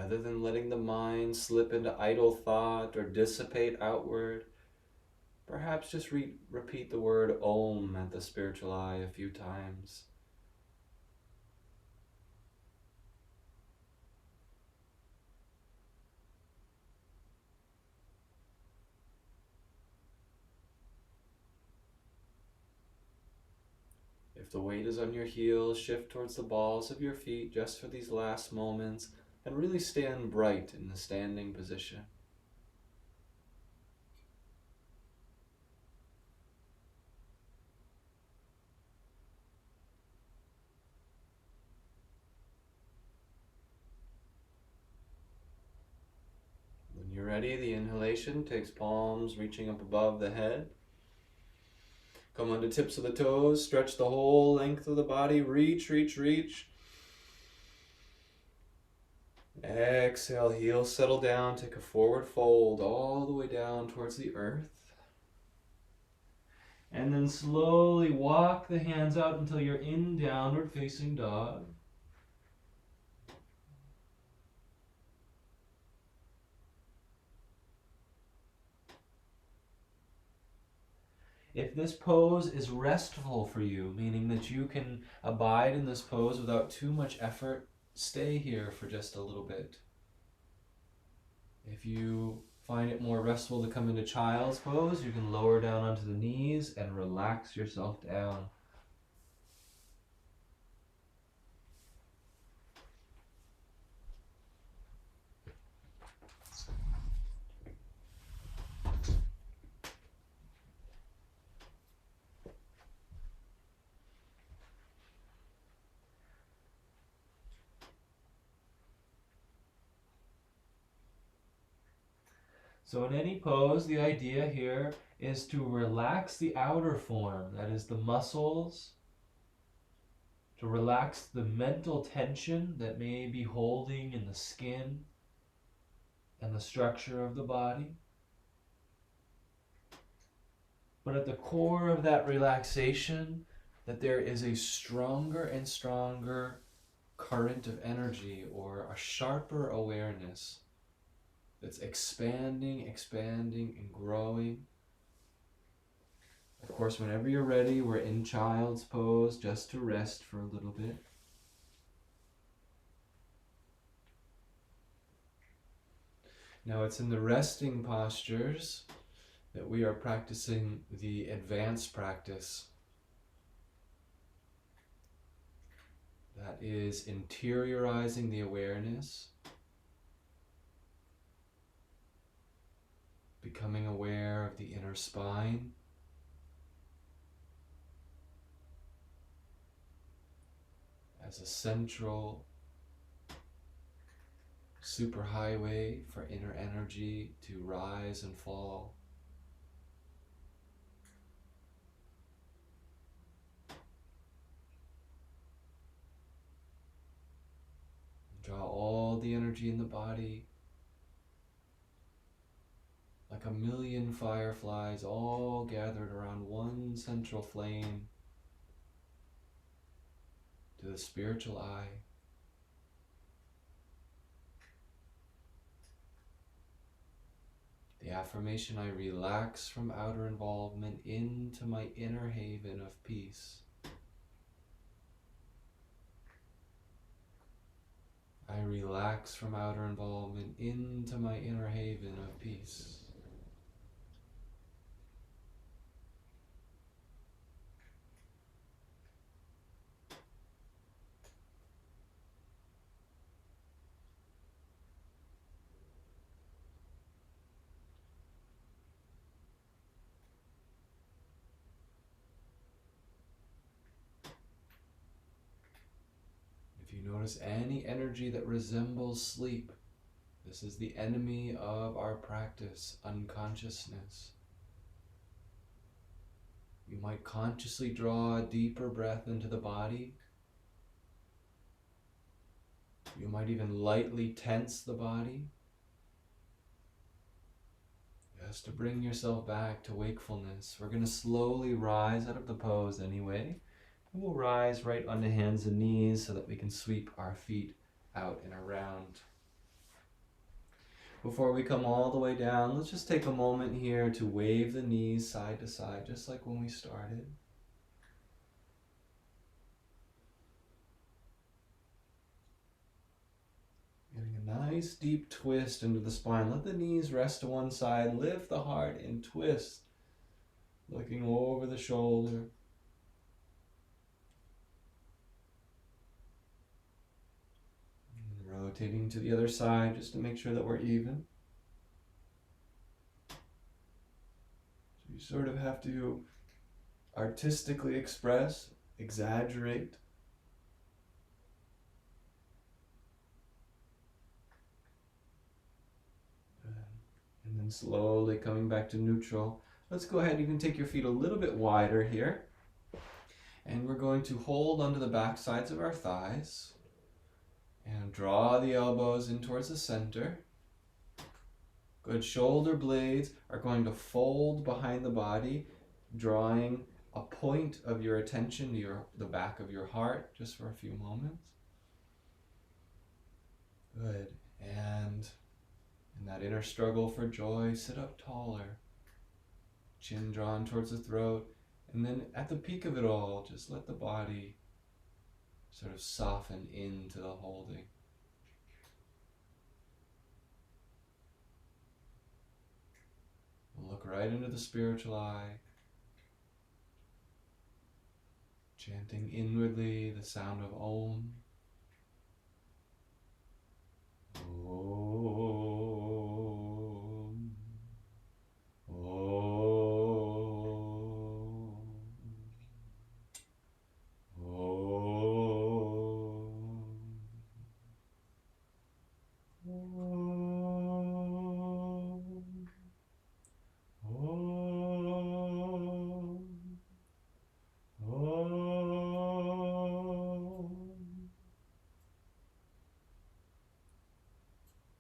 Rather than letting the mind slip into idle thought or dissipate outward, perhaps just repeat the word Om at the spiritual eye a few times. If the weight is on your heels, shift towards the balls of your feet just for these last moments and really stand bright in the standing position. When you're ready, the inhalation takes palms reaching up above the head. Come on to tips of the toes, stretch the whole length of the body, reach, reach, reach. Exhale, heels settle down, take a forward fold all the way down towards the earth. And then slowly walk the hands out until you're in downward facing dog. If this pose is restful for you, meaning that you can abide in this pose without too much effort, stay here for just a little bit. If you find it more restful to come into child's pose, you can lower down onto the knees and relax yourself down. So in any pose, the idea here is to relax the outer form, that is the muscles, to relax the mental tension that may be holding in the skin and the structure of the body. But at the core of that relaxation, that there is a stronger and stronger current of energy or a sharper awareness that's expanding, expanding, and growing. Of course, whenever you're ready, we're in child's pose just to rest for a little bit. Now it's in the resting postures that we are practicing the advanced practice. That is interiorizing the awareness, becoming aware of the inner spine, as a central superhighway for inner energy to rise and fall. Draw all the energy in the body like a million fireflies all gathered around one central flame to the spiritual eye. The affirmation, I relax from outer involvement into my inner haven of peace. I relax from outer involvement into my inner haven of peace. If you notice any energy that resembles sleep, this is the enemy of our practice, unconsciousness. You might consciously draw a deeper breath into the body. You might even lightly tense the body, just to bring yourself back to wakefulness. We're going to slowly rise out of the pose anyway. And we'll rise right onto hands and knees so that we can sweep our feet out and around. Before we come all the way down, let's just take a moment here to wave the knees side to side, just like when we started. Getting a nice deep twist into the spine. Let the knees rest to one side. Lift the heart and twist. Looking over the shoulder. And rotating to the other side just to make sure that we're even. So you sort of have to artistically express, exaggerate. And then slowly coming back to neutral. Let's go ahead, you can take your feet a little bit wider here. And we're going to hold onto the back sides of our thighs. And draw the elbows in towards the center. Good. Shoulder blades are going to fold behind the body, drawing a point of your attention to the back of your heart just for a few moments. Good. And in that inner struggle for joy, sit up taller. Chin drawn towards the throat. And then at the peak of it all, just let the body sort of soften into the holding. We'll look right into the spiritual eye. Chanting inwardly the sound of Om. Om.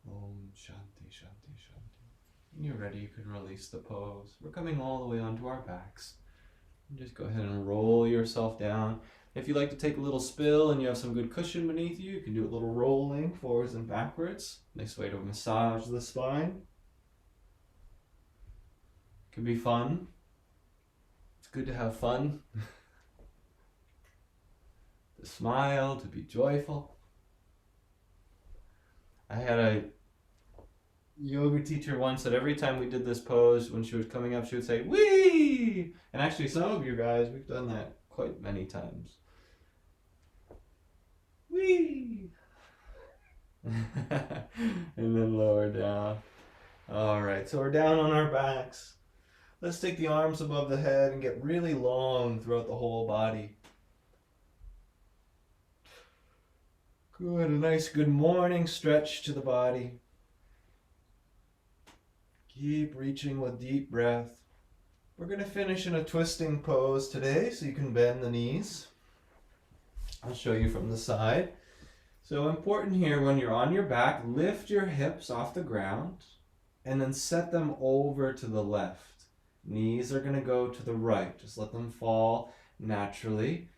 Om. Shanti, shanti, shanti. When you're ready, you can release the pose. We're coming all the way onto our backs. And just go ahead and roll yourself down. If you like to take a little spill and you have some good cushion beneath you, you can do a little rolling forwards and backwards. Nice way to massage the spine. Can be fun. It's good to have fun. To smile, to be joyful. I had a yoga teacher once that every time we did this pose, when she was coming up, she would say, "Wee!" And actually, some of you guys, we've done that quite many times. Wee! And then lower down. All right, so we're down on our backs. Let's take the arms above the head and get really long throughout the whole body. Good, a nice good morning stretch to the body. Keep reaching with deep breath. We're going to finish in a twisting pose today, so you can bend the knees. I'll show you from the side. So important here, when you're on your back, lift your hips off the ground and then set them over to the left. Knees are going to go to the right. Just let them fall naturally.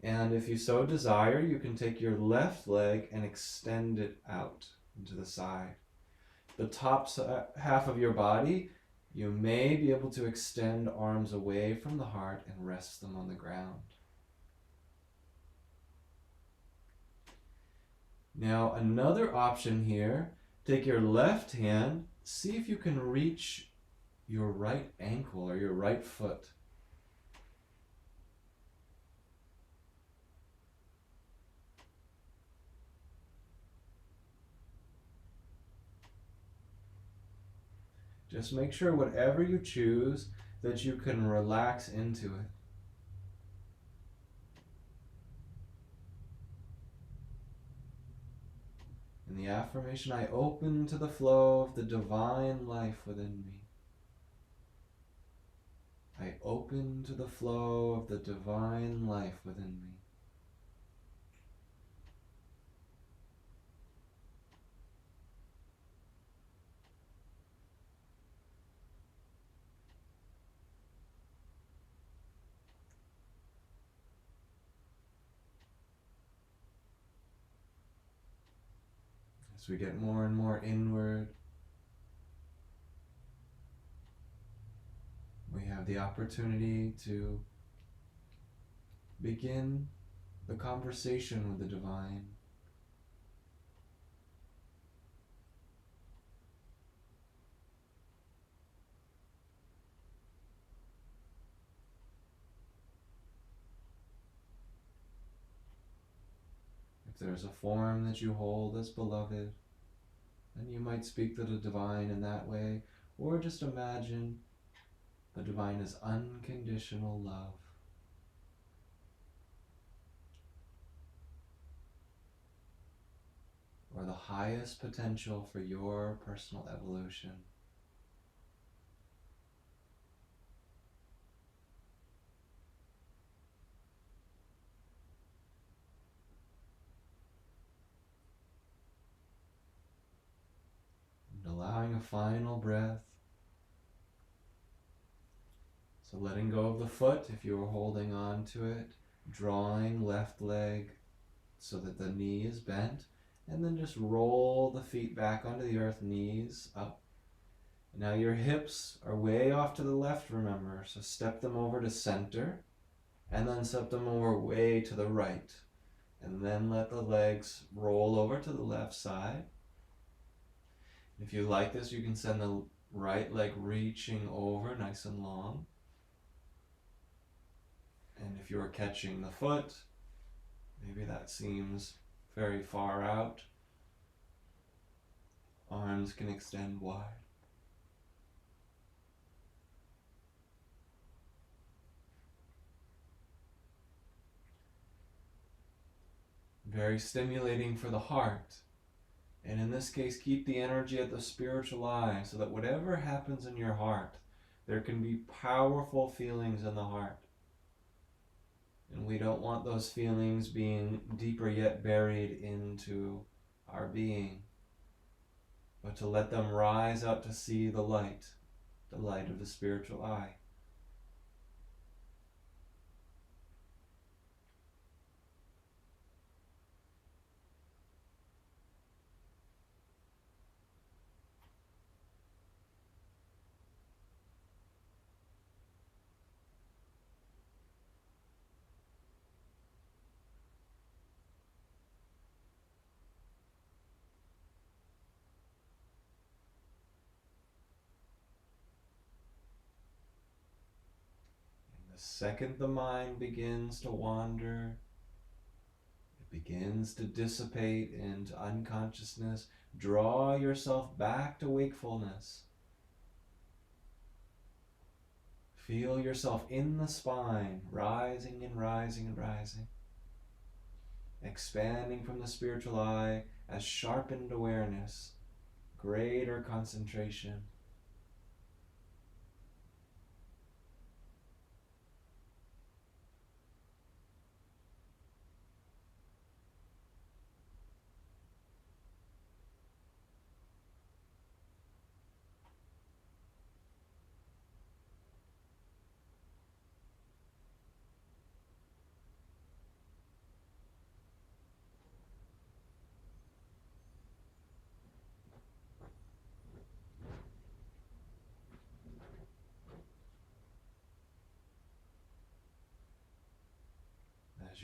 And if you so desire, you can take your left leg and extend it out into the side. The top half of your body, you may be able to extend arms away from the heart and rest them on the ground. Now, another option here, take your left hand, see if you can reach your right ankle or your right foot. Just make sure whatever you choose that you can relax into it. In the affirmation, I open to the flow of the divine life within me. I open to the flow of the divine life within me. As we get more and more inward, we have the opportunity to begin the conversation with the divine. If there's a form that you hold as beloved, then you might speak to the divine in that way, or just imagine the divine as unconditional love. Or the highest potential for your personal evolution. And allowing a final breath. So letting go of the foot if you were holding on to it, drawing left leg so that the knee is bent, and then just roll the feet back onto the earth, knees up. Now your hips are way off to the left, remember, so step them over to center, and then step them over way to the right. And then let the legs roll over to the left side. If you like this, you can send the right leg reaching over nice and long. And if you're catching the foot, maybe that seems very far out. Arms can extend wide. Very stimulating for the heart. And in this case, keep the energy at the spiritual eye so that whatever happens in your heart, there can be powerful feelings in the heart. And we don't want those feelings being deeper yet buried into our being, but to let them rise out to see the light of the spiritual eye. The second the mind begins to wander, it begins to dissipate into unconsciousness, draw yourself back to wakefulness. Feel yourself in the spine, rising and rising and rising, expanding from the spiritual eye as sharpened awareness, greater concentration.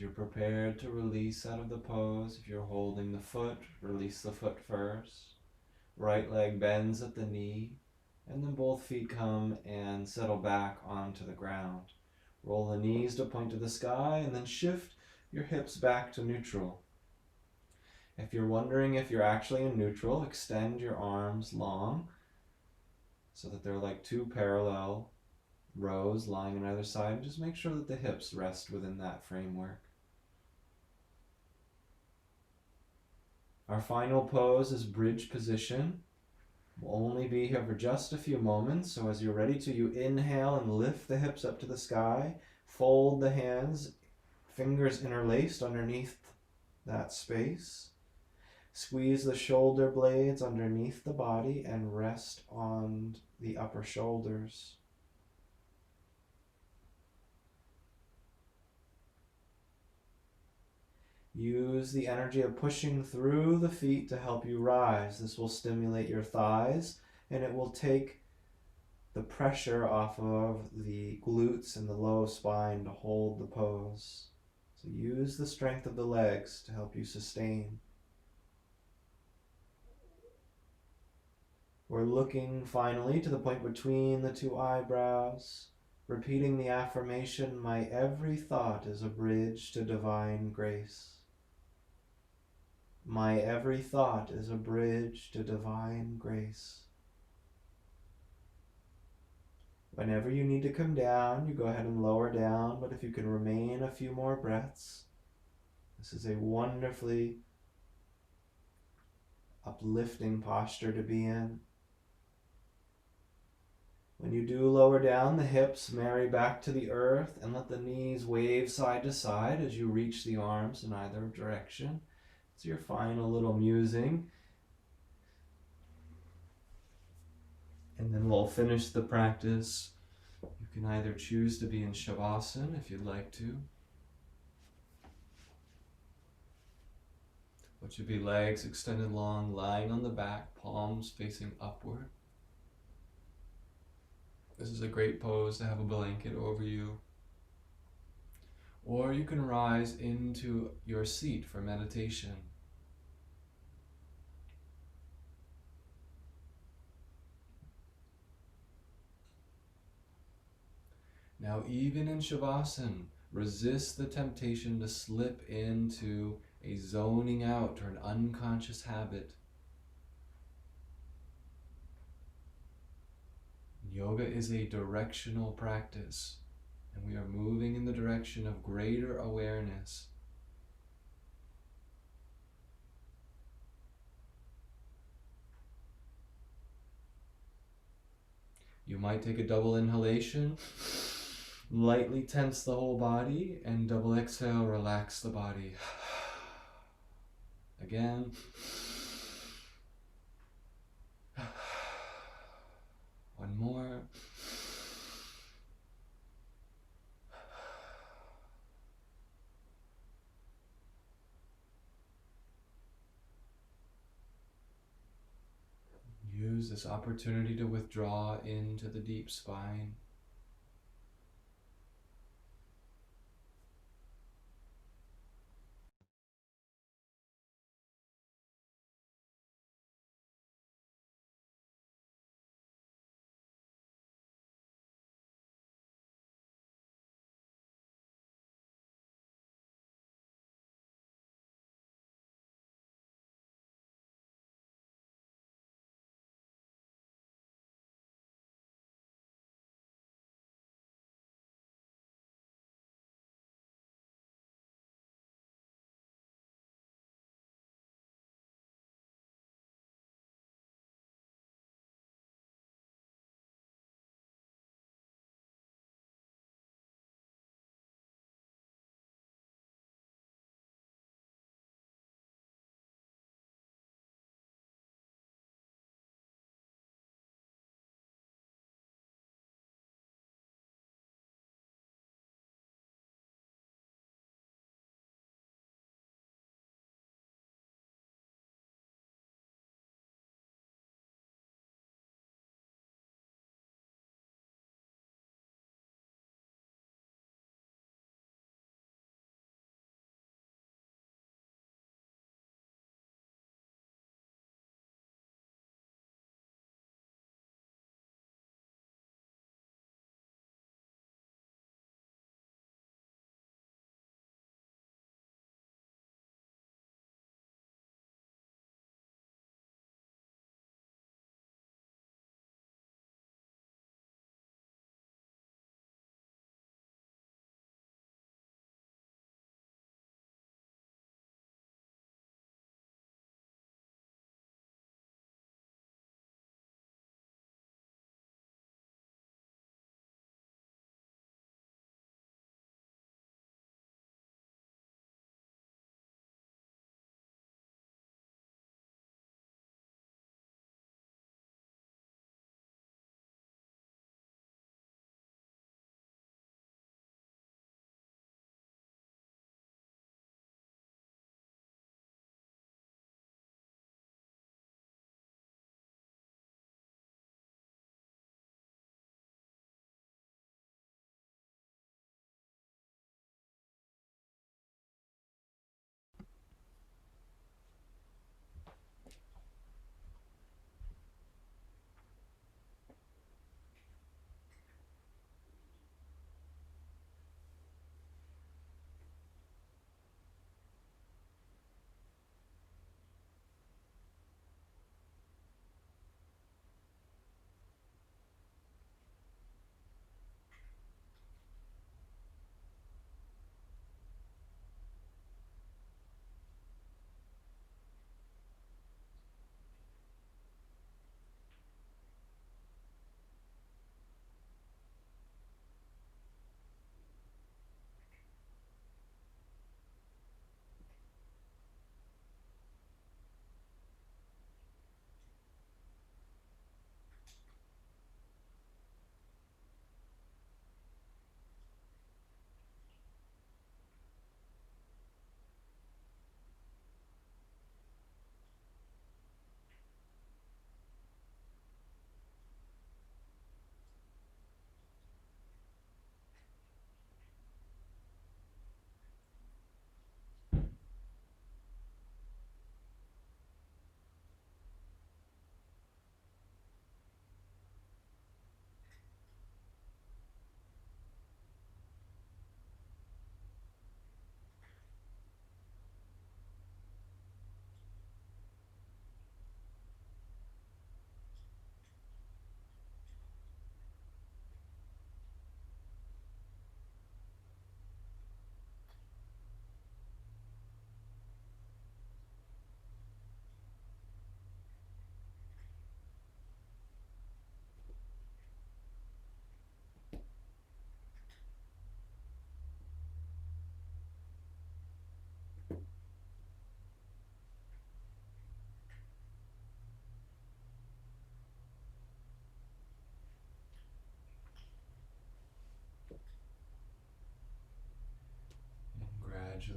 you're prepared to release out of the pose, if you're holding the foot, release the foot first. Right leg bends at the knee, and then both feet come and settle back onto the ground. Roll the knees to point to the sky, and then shift your hips back to neutral. If you're wondering if you're actually in neutral, extend your arms long so that they're like two parallel rows lying on either side. And just make sure that the hips rest within that framework. Our final pose is bridge position. We'll only be here for just a few moments, so as you're ready to, you inhale and lift the hips up to the sky. Fold the hands, fingers interlaced underneath that space. Squeeze the shoulder blades underneath the body and rest on the upper shoulders. Use the energy of pushing through the feet to help you rise. This will stimulate your thighs, and it will take the pressure off of the glutes and the low spine to hold the pose. So use the strength of the legs to help you sustain. We're looking finally to the point between the two eyebrows, repeating the affirmation, my every thought is a bridge to divine grace. My every thought is a bridge to divine grace. Whenever you need to come down, you go ahead and lower down, but if you can remain a few more breaths, this is a wonderfully uplifting posture to be in. When you do lower down, the hips marry back to the earth and let the knees wave side to side as you reach the arms in either direction. It's your final little musing. And then we'll finish the practice. You can either choose to be in Shavasana if you'd like to, which would be legs extended long, lying on the back, palms facing upward. This is a great pose to have a blanket over you. Or you can rise into your seat for meditation. Now, even in Shavasana, resist the temptation to slip into a zoning out or an unconscious habit. Yoga is a directional practice, and we are moving in the direction of greater awareness. You might take a double inhalation, lightly tense the whole body, and double exhale, relax the body. Again. One more. Use this opportunity to withdraw into the deep spine.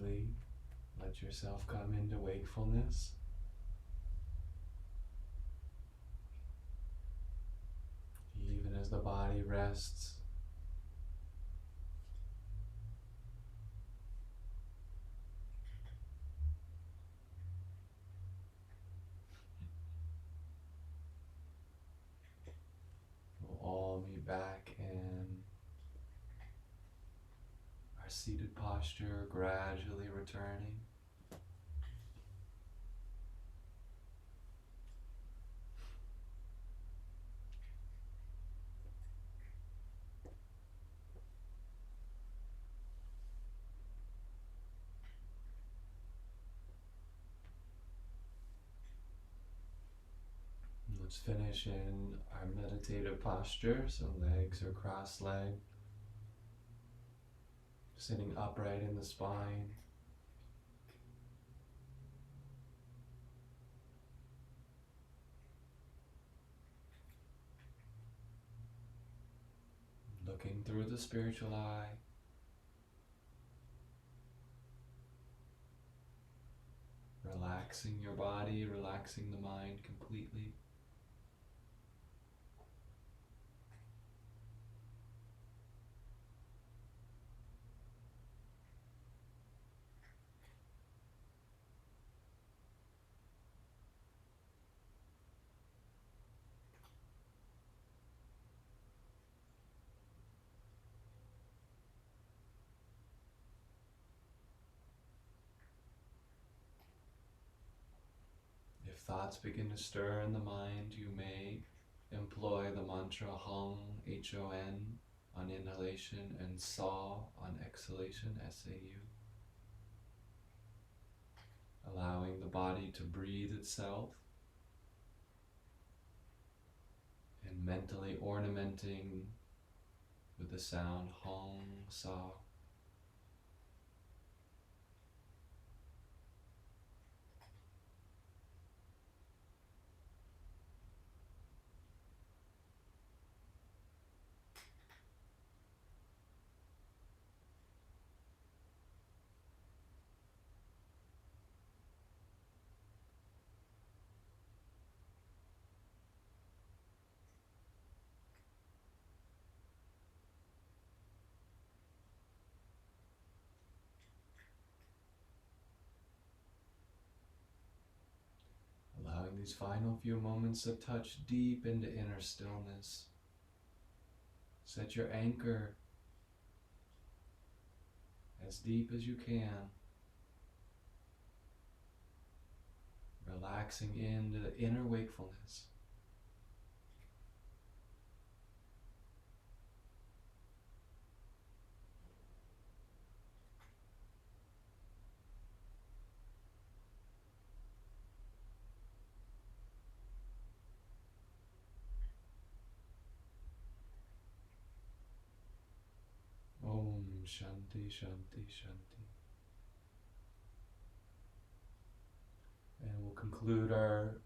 gradually let yourself come into wakefulness. Even as the body rests, we'll all meet back in our seated posture, gradually returning. Let's finish in our meditative posture, so legs are cross-legged, sitting upright in the spine. Looking through the spiritual eye. Relaxing your body, relaxing the mind completely. If thoughts begin to stir in the mind, you may employ the mantra Hum, H-O-N, on inhalation and Sa on exhalation, S-A-U. Allowing the body to breathe itself and mentally ornamenting with the sound Hum, Sa. Allowing these final few moments to touch deep into inner stillness. Set your anchor as deep as you can. Relaxing into the inner wakefulness. Om Shanti Shanti Shanti. And we'll conclude our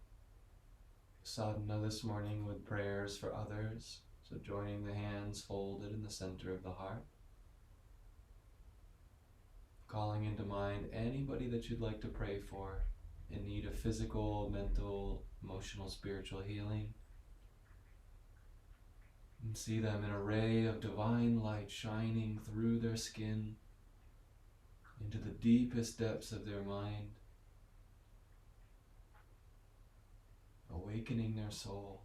sadhana this morning with prayers for others. So joining the hands folded in the center of the heart. Calling into mind anybody that you'd like to pray for in need of physical, mental, emotional, spiritual healing. And see them in a ray of divine light shining through their skin into the deepest depths of their mind, awakening their soul.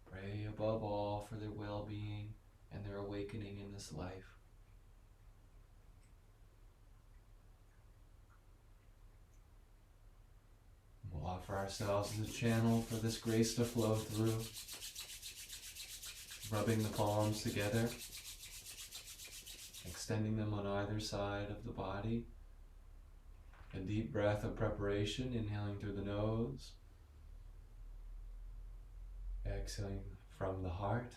Pray above all for their well-being and their awakening in this life. We'll offer ourselves as a channel for this grace to flow through, rubbing the palms together, extending them on either side of the body. A deep breath of preparation, inhaling through the nose, exhaling from the heart.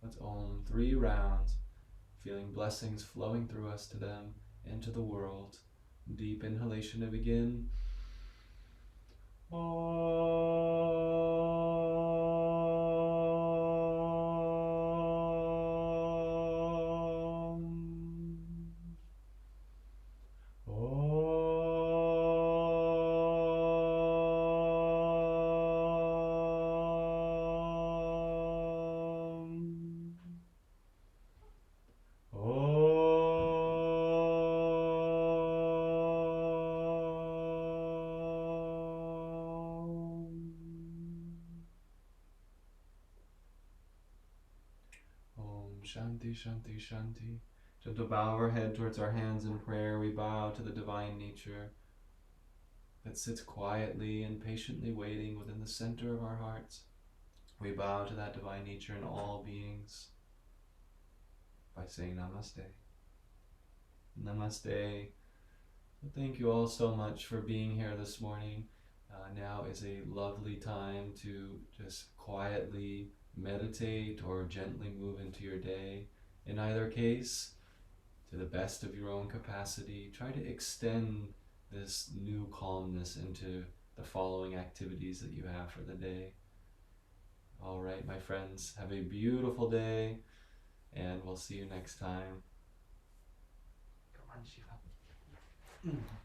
Let's Om 3 rounds, feeling blessings flowing through us to them and to the world. Deep inhalation to begin. Om. Shanti, Shanti, Shanti. Gentle bow of our head towards our hands in prayer. We bow to the divine nature that sits quietly and patiently waiting within the center of our hearts. We bow to that divine nature in all beings by saying Namaste. Namaste. Thank you all so much for being here this morning. Now is a lovely time to just quietly meditate or gently move into your day. In either case, to the best of your own capacity, try to extend this new calmness into the following activities that you have for the day. All right, my friends, have a beautiful day, and we'll see you next time. Come on, Shiva.